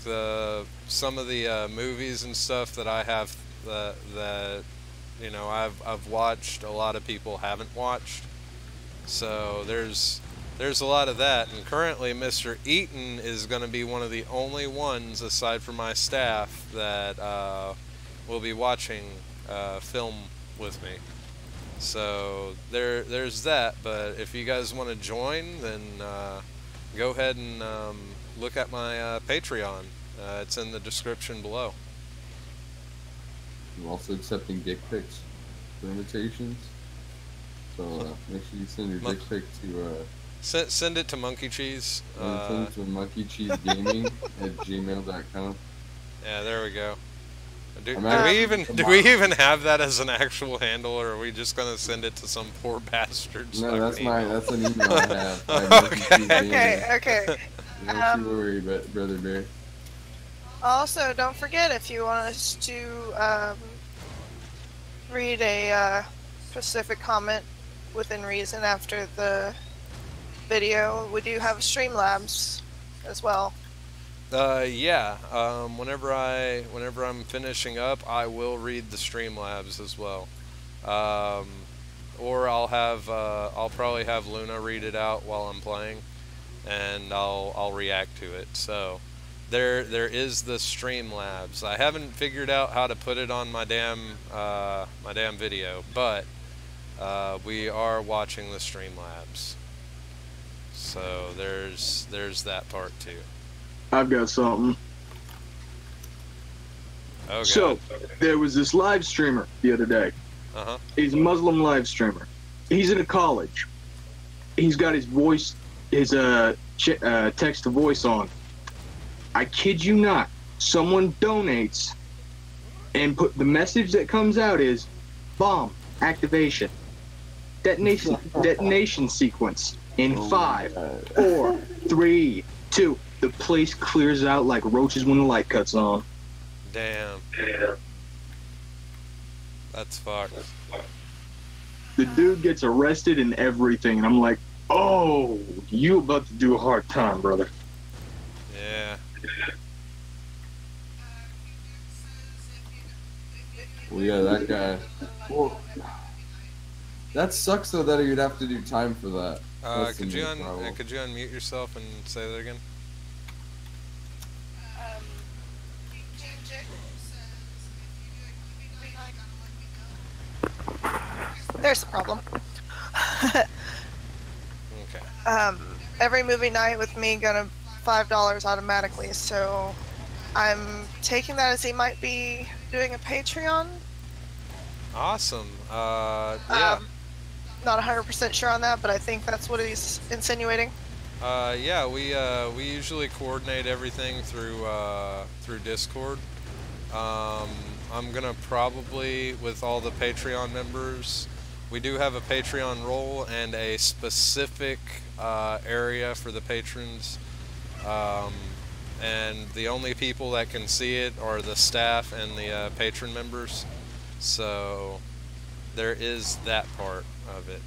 some of the movies and stuff that I have that you know I've watched, a lot of people haven't watched. So there's a lot of that, and currently Mr. Eaton is going to be one of the only ones, aside from my staff, that will be watching film with me. So there's that. But if you guys want to join, then go ahead and look at my Patreon. It's in the description below. I'm also accepting dick pics for invitations. So make sure you send your dick pic to Send it to Monkey Cheese. send it to monkeycheesegaming@gmail.com. Yeah, there we go. Do I'm we even have that as an actual handle, or are we just gonna send it to some poor bastards? No, that's an email I have. Okay. Don't you worry, Brother Bear. Also, don't forget, if you want us to read a specific comment within reason after the video, we do have Streamlabs as well. Yeah. Whenever I'm finishing up, I will read the Streamlabs as well. Or I'll probably have Luna read it out while I'm playing, and I'll react to it. So there is the Streamlabs. I haven't figured out how to put it on my damn video, but we are watching the Streamlabs. So there's that part too. I've got something. Oh, God. So, there was this live streamer the other day. Uh-huh. He's a Muslim live streamer. He's in a college. He's got his voice, his text to voice on. I kid you not. Someone donates, and the message that comes out is bomb activation, detonation sequence in 5, 4, 3, 2. The place clears out like roaches when the light cuts on. Damn. That's fucked. The dude gets arrested and everything, and I'm like, oh, you about to do a hard time, brother. Yeah. Well, yeah, that guy. Well, that sucks though that you'd have to do time for that. Could you unmute yourself and say that again? There's the problem. Okay. Every movie night with me gonna $5 automatically, so I'm taking that as he might be doing a Patreon. Awesome. Yeah. Not 100% sure on that, but I think that's what he's insinuating. Yeah, we usually coordinate everything through Discord. I'm gonna probably, with all the Patreon members, we do have a Patreon role and a specific area for the patrons, and the only people that can see it are the staff and the patron members. So there is that part of it.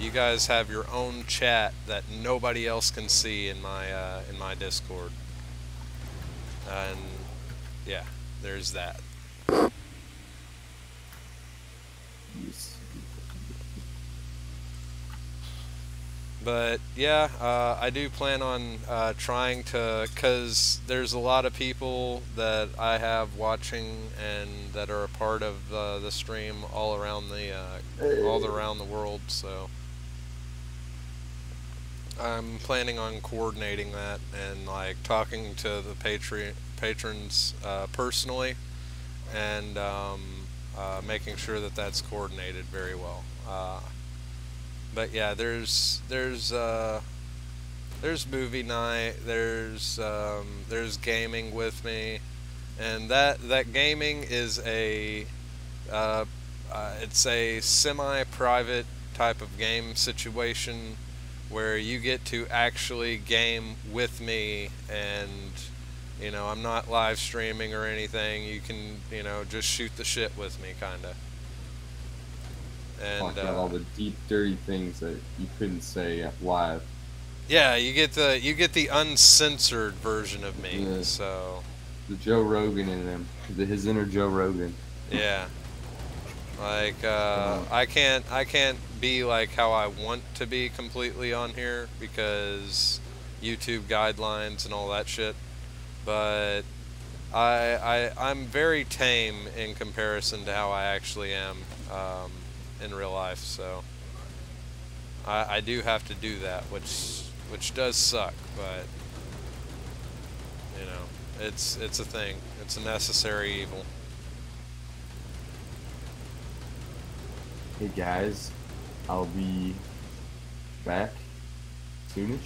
You guys have your own chat that nobody else can see in my Discord, and yeah, there's that. But yeah, I do plan on trying to, because there's a lot of people that I have watching and that are a part of the stream all around the world. So I'm planning on coordinating that and like talking to the patrons personally, and making sure that that's coordinated very well. But yeah, there's movie night, there's gaming with me, and that gaming is it's a semi-private type of game situation where you get to actually game with me, and you know, I'm not live streaming or anything. You can, you know, just shoot the shit with me, kinda. And Talk about all the deep, dirty things that you couldn't say live. yeah, you get the uncensored version of me. Yeah. So The Joe Rogan in him, his inner Joe Rogan. yeah, like I can't be like how I want to be completely on here because YouTube guidelines and all that shit. But I'm very tame in comparison to how I actually am in real life. So I do have to do that, which does suck, but you know, it's a thing. It's a necessary evil. Hey guys, I'll be back soonish.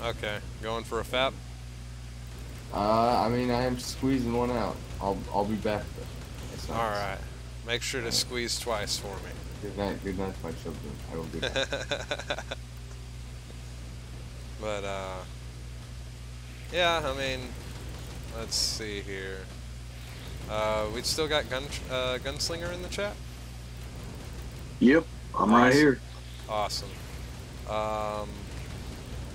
Okay, going for a fap? I mean, I am squeezing one out. I'll be back though. That's nice. All right. Make sure to squeeze twice for me. Good night, my children. I will be back. But yeah, I mean, let's see here. We still got Gunslinger in the chat. Yep, I'm right here. Awesome.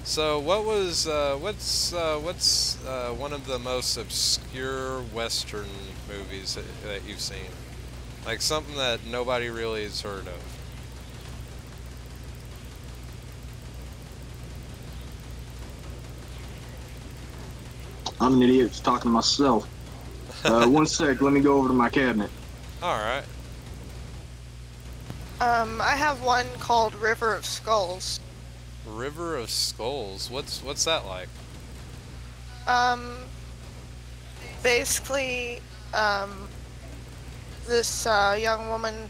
So what was what's one of the most obscure Western movies that you've seen? Like something that nobody really has heard of. I'm an idiot just talking to myself. One sec, let me go over to my cabinet. All right. I have one called River of Skulls. River of Skulls. What's that like? Basically, this young woman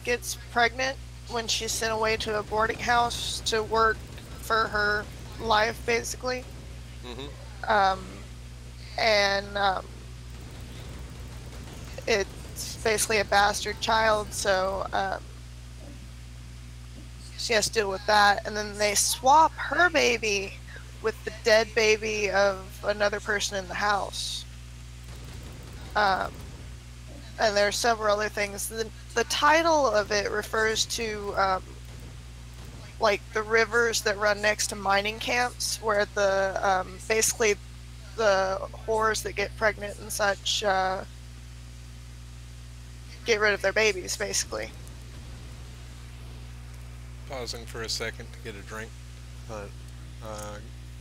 gets pregnant when she's sent away to a boarding house to work for her life, basically. Mm-hmm. It's basically a bastard child, so she has to deal with that, and then they swap her baby with the dead baby of another person in the house. And there are several other things. The title of it refers to like the rivers that run next to mining camps, where the basically the whores that get pregnant and such get rid of their babies, basically. Pausing for a second to get a drink. But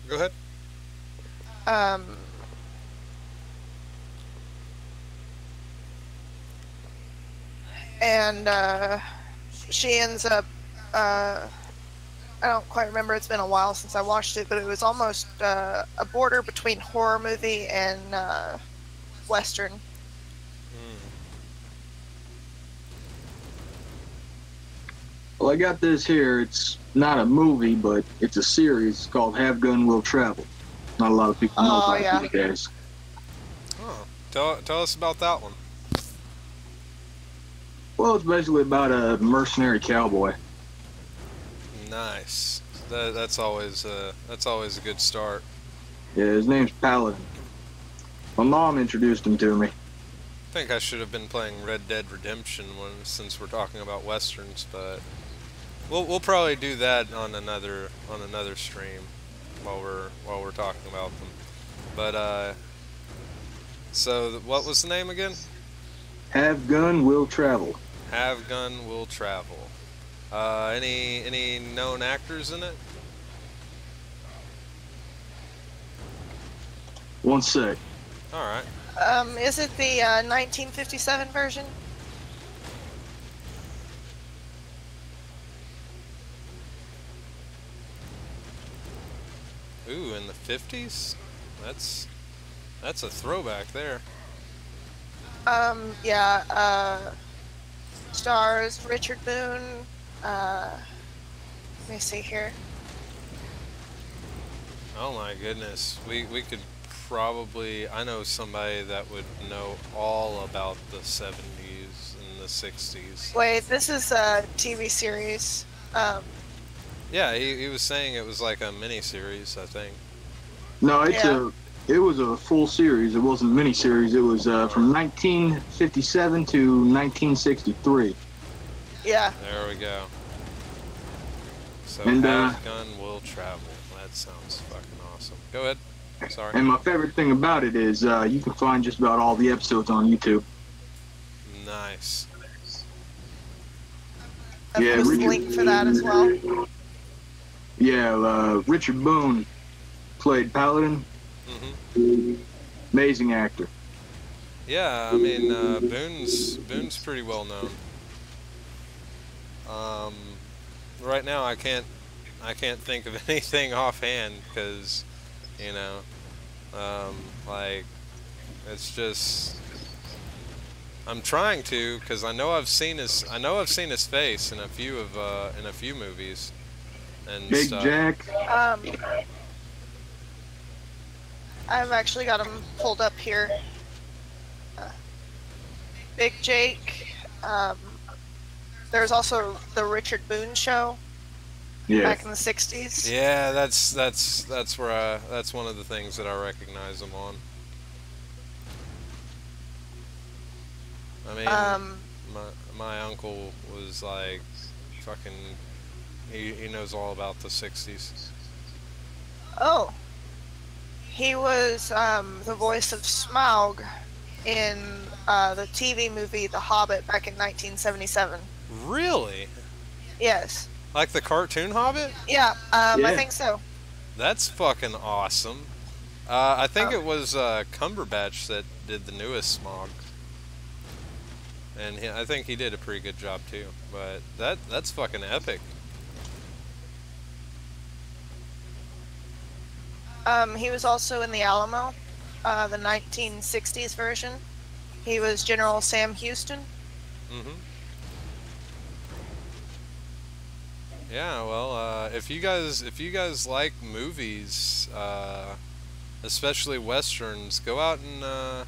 go ahead. And she ends up I don't quite remember, it's been a while since I watched it, but it was almost a border between horror movie and Western. Well, I got this here. It's not a movie, but it's a series. It's called Have Gun Will Travel. Not a lot of people know about it these days. Oh, tell us about that one. Well, it's basically about a mercenary cowboy. Nice. That's always a good start. Yeah, his name's Paladin. My mom introduced him to me. I think I should have been playing Red Dead Redemption since we're talking about westerns, but we'll probably do that on another stream while we're talking about them. But so what was the name again? Have Gun Will Travel. Have Gun Will Travel. Any known actors in it? One sec. All right. Is it the 1957 version? Ooh, in the 50s? That's a throwback there. Yeah, stars Richard Boone, let me see here. Oh my goodness. We could probably, I know somebody that would know all about the 70s and the 60s. Wait, this is a TV series. Yeah, he was saying it was like a mini series, I think. No, It was a full series. It wasn't a mini series. It was from 1957 to 1963. Yeah. There we go. So And, Have Gun Will Travel. That sounds fucking awesome. Go ahead. Sorry. And my favorite thing about it is you can find just about all the episodes on YouTube. Nice. Yeah, There's a Richard- link for that as well. Yeah, Richard Boone played Paladin. hmm Amazing actor. Yeah, I mean, Boone's pretty well known. Right now, I can't think of anything offhand because, you know, like, it's just. I'm trying to, because I know I've seen his face in a few movies and Big stuff. Jack. I've actually got them pulled up here. Big Jake. There's also the Richard Boone Show Yeah. back in the '60s. Yeah, that's where that's one of the things that I recognize him on. I mean, my uncle was like, fucking, he knows all about the '60s. Oh. He was the voice of Smaug in the TV movie The Hobbit back in 1977. Really? Yes. Like the cartoon Hobbit? Yeah, I Yeah. think so. That's fucking awesome. I think it was Cumberbatch that did the newest Smaug. And I think he did a pretty good job too. But that's fucking epic. He was also in The Alamo, the 1960s version. He was General Sam Houston. Mm-hmm. Yeah, well, if you guys like movies, especially westerns, go out and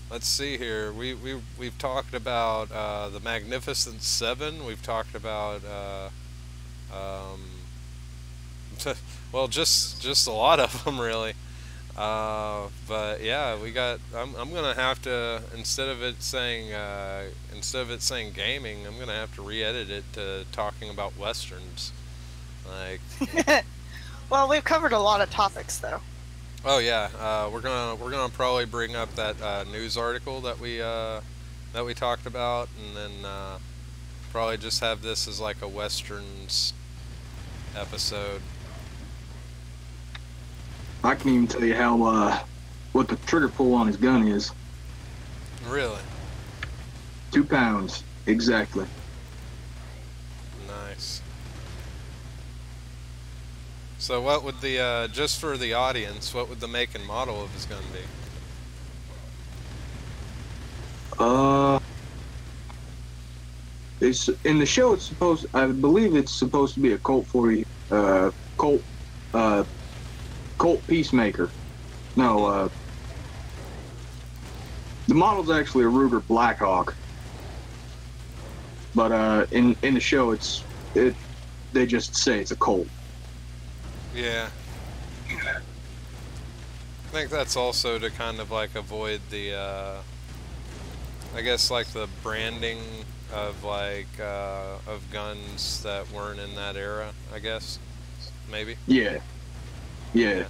let's see here. We've talked about the Magnificent Seven. We've talked about well, just a lot of them really. But yeah, we got. I'm gonna have to instead of it saying gaming, I'm gonna have to re-edit it to talking about westerns. Like, Well, we've covered a lot of topics though. oh yeah, we're gonna probably bring up that news article that we talked about, and then probably just have this as like a westerns episode. I can even tell you how what the trigger pull on his gun is. Really 2 pounds exactly. nice. So what would the just for the audience, what would the make and model of his gun be? It's in the show. I believe it's supposed to be a Colt 40, Colt Peacemaker. No, the model's actually a Ruger Blackhawk. But in the show, they just say it's a Colt. Yeah. I think that's also to kind of like avoid the I guess like the branding of like of guns that weren't in that era, I guess. Maybe. Yeah. Yeah.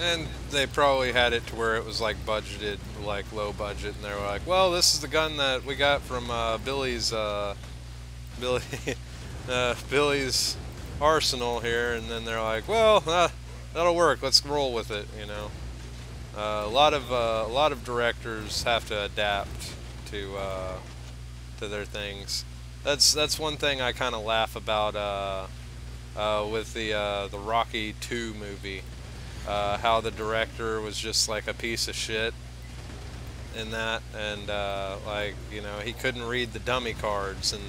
And they probably had it to where it was like budgeted, like low budget, and they were like, "Well, this is the gun that we got from Billy's Billy's arsenal here," and then they're like, "Well, that'll work. Let's roll with it." You know, a lot of directors have to adapt to their things. That's one thing I kind of laugh about with the Rocky 2 movie. How the director was just like a piece of shit in that, and like, you know, he couldn't read the dummy cards, and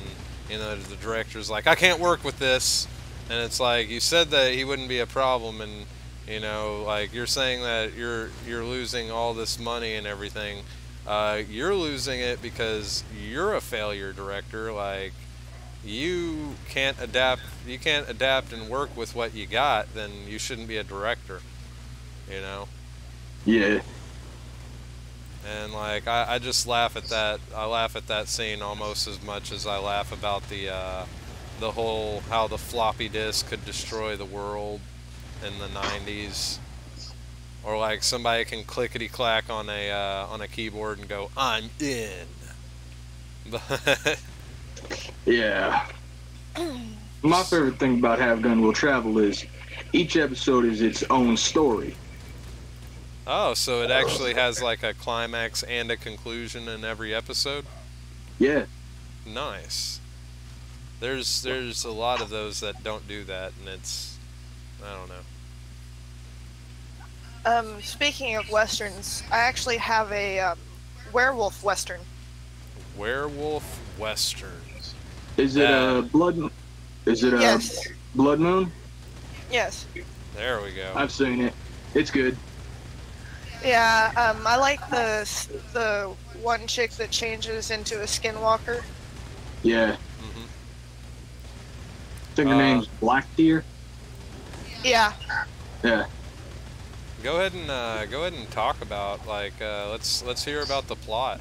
you know, the director's like, "I can't work with this," and it's like, you said that he wouldn't be a problem, and you know, like, you're saying that you're losing all this money and everything. You're losing it because you're a failure director. Like, you can't adapt. You can't adapt and work with what you got. Then you shouldn't be a director. You know. Yeah. And like I just laugh at that. I laugh at that scene almost as much as I laugh about the whole how the floppy disk could destroy the world in the 90s. Or like somebody can clickety clack on a keyboard and go, "I'm in." But Yeah. My favorite thing about Have Gun Will Travel is each episode is its own story. oh, so it actually has like a climax and a conclusion in every episode. Yeah. Nice. There's a lot of those that don't do that, and it's I don't know. Speaking of westerns, I actually have a werewolf western. Werewolf Western. Is it Blood? Is it Yes. Blood Moon? Yes. There we go. I've seen it. It's good. Yeah. I like the one chick that changes into a skinwalker. Yeah. hmm I think her name's Black Deer. Yeah. Yeah. Go ahead and talk about like let's hear about the plot.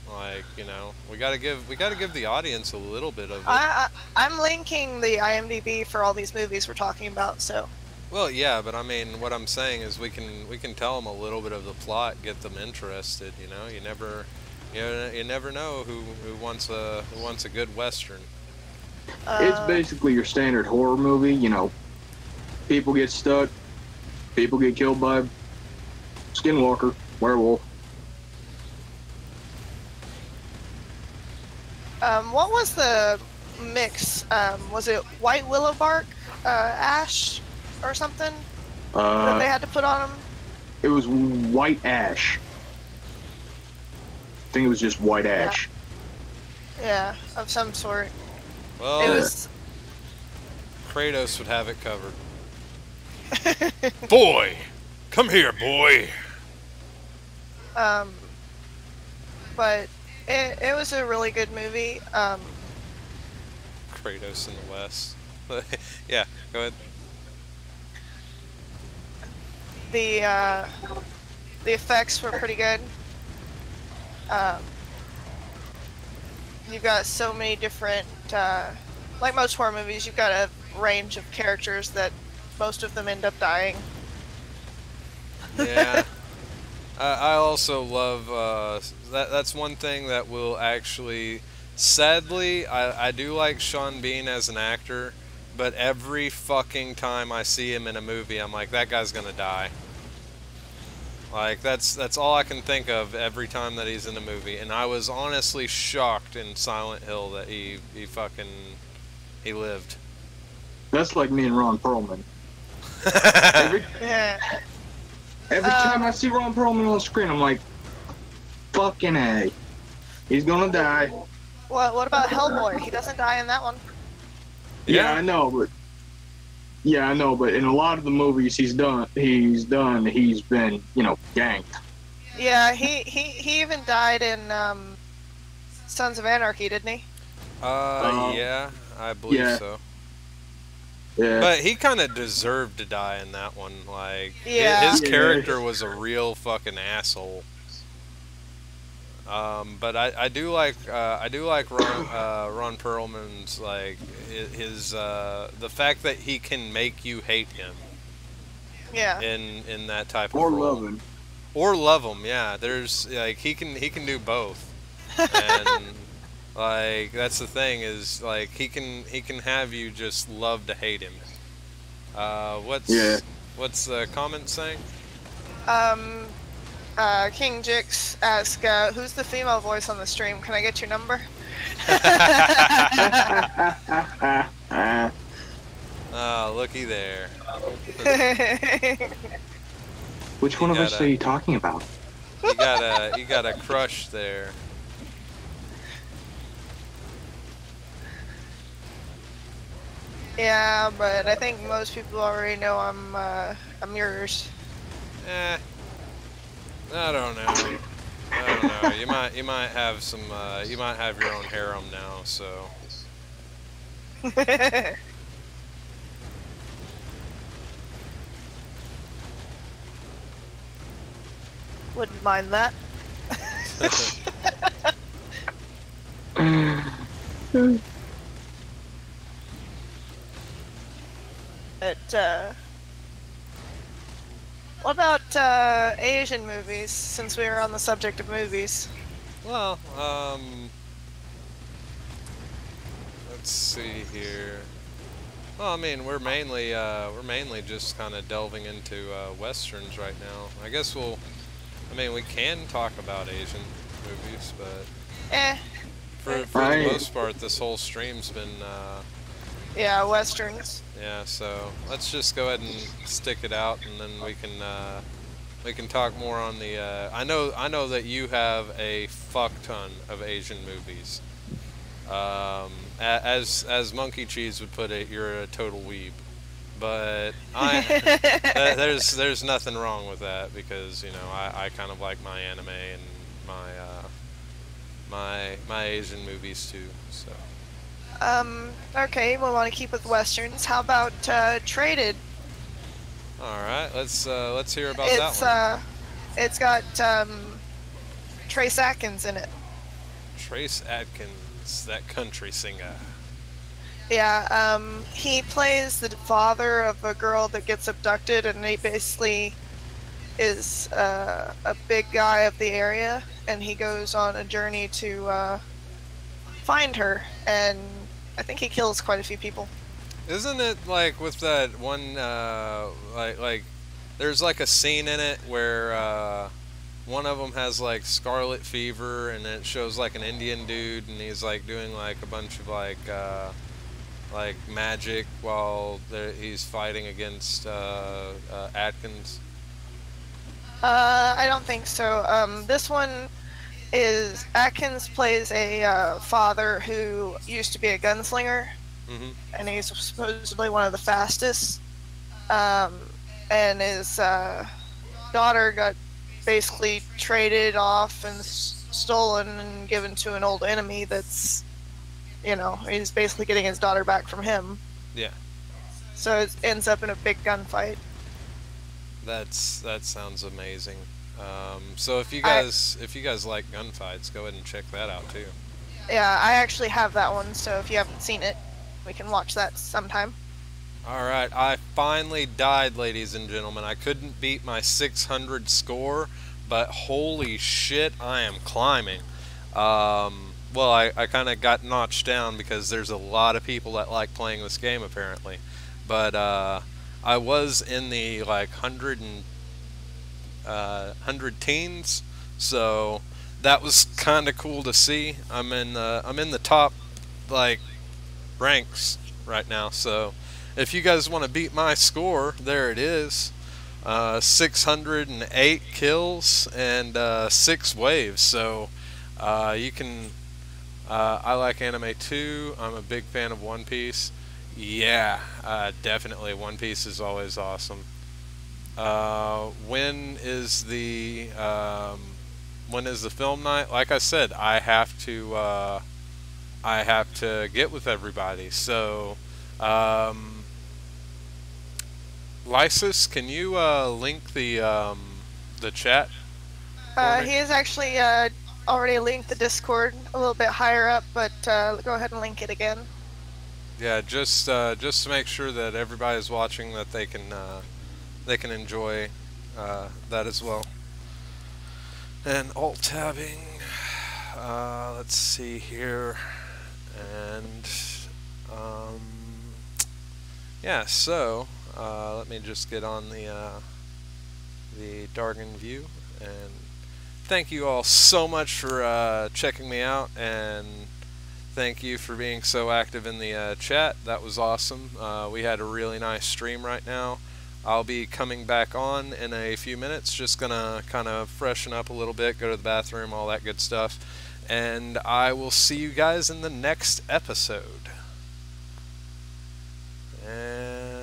Like, you know, we gotta give the audience a little bit of it. I'm linking the IMDb for all these movies we're talking about. So. Well, yeah, but I mean, what I'm saying is we can tell them a little bit of the plot, get them interested. You know, you never know who wants a good western. It's basically your standard horror movie. You know, people get stuck, people get killed by skinwalker, werewolf. What was the mix? Was it white willow bark, ash, or something that they had to put on them? It was white ash. I think it was just white ash. Yeah, of some sort. Well, It was. Kratos would have it covered. Boy, come here, boy. But it was a really good movie. Kratos in the West. Yeah, go ahead. The effects were pretty good. You've got so many different, like most horror movies, you've got a range of characters that most of them end up dying. Yeah. I also love that's one thing that will actually. Sadly, I do like Sean Bean as an actor, but every fucking time I see him in a movie, I'm like, that guy's gonna die. Like that's all I can think of every time that he's in a movie, and I was honestly shocked in Silent Hill that he lived. That's like me and Ron Perlman. Yeah. Every time I see Ron Perlman on the screen, I'm like, fucking A. He's gonna die. What about Hellboy? He doesn't die in that one. Yeah, I know, but in a lot of the movies he's been, you know, ganked. Yeah, he even died in Sons of Anarchy, didn't he? Yeah, I believe yeah. so. Yeah. But he kind of deserved to die in that one. Like, Yeah. his Yeah. character was a real fucking asshole. But I do like Ron Perlman's like his the fact that he can make you hate him. Yeah. In that type Or of role. love him. Or love him. Yeah, there's like he can do both. And like that's the thing is like he can have you just love to hate him. What's the comment saying? King Jix asked, who's the female voice on the stream? Can I get your number? Oh, looky there. Which one of us are you talking about? You got a crush there. Yeah, but I think most people already know I'm yours. I don't know. I don't know. You might have some. You might have your own harem now. So. Wouldn't mind that. But, what about Asian movies, since we were on the subject of movies? Well, let's see here. Well, I mean, we're mainly just kind of delving into westerns right now. I guess we can talk about Asian movies, but Eh. for the most part, this whole stream's been Yeah, westerns. yeah. So let's just go ahead and stick it out, and then we can talk more on the. I know that you have a fuck ton of Asian movies. As Monkey Cheese would put it, you're a total weeb. But there's nothing wrong with that, because I kind of like my anime and my Asian movies too. So. Okay, we want to keep with westerns. How about Traded? All right, let's hear about that one. It's got Trace Atkins in it. Trace Atkins, that country singer. Yeah, he plays the father of a girl that gets abducted, and he basically is a big guy of the area, and he goes on a journey to find her, and I think he kills quite a few people. Isn't it like with that one, like there's like a scene in it where one of them has like scarlet fever, and it shows like an Indian dude, and he's like doing like a bunch of like magic while he's fighting against Atkins? I don't think so. This one is Atkins plays a father who used to be a gunslinger, and he's supposedly one of the fastest. And his daughter got basically traded off and stolen and given to an old enemy that's, he's basically getting his daughter back from him. Yeah. So it ends up in a big gunfight. That sounds amazing. So if you guys like gunfights, go ahead and check that out too. Yeah, I actually have that one, so if you haven't seen it, we can watch that sometime. Alright, I finally died, ladies and gentlemen. I couldn't beat my 600 score, but holy shit, I am climbing. Well, I kind of got notched down because there's a lot of people that like playing this game, apparently. But I was in the like 100 teens, so that was kind of cool to see. I'm in the top like ranks right now, so if you guys want to beat my score, there it is. 608 kills and 6 waves, so you can I like anime too. I'm a big fan of One Piece. Yeah, definitely One Piece is always awesome. When is the film night? Like I said, I have to get with everybody. So, Lysis, can you link the chat? He has actually already linked the Discord a little bit higher up, but go ahead and link it again. Yeah, just to make sure that everybody's watching, that they can enjoy that as well. And alt tabbing. Let's see here, and yeah. So let me just get on the Dargun view, and thank you all so much for checking me out, and thank you for being so active in the chat. That was awesome. We had a really nice stream right now. I'll be coming back on in a few minutes, just gonna kind of freshen up a little bit, go to the bathroom, all that good stuff, and I will see you guys in the next episode.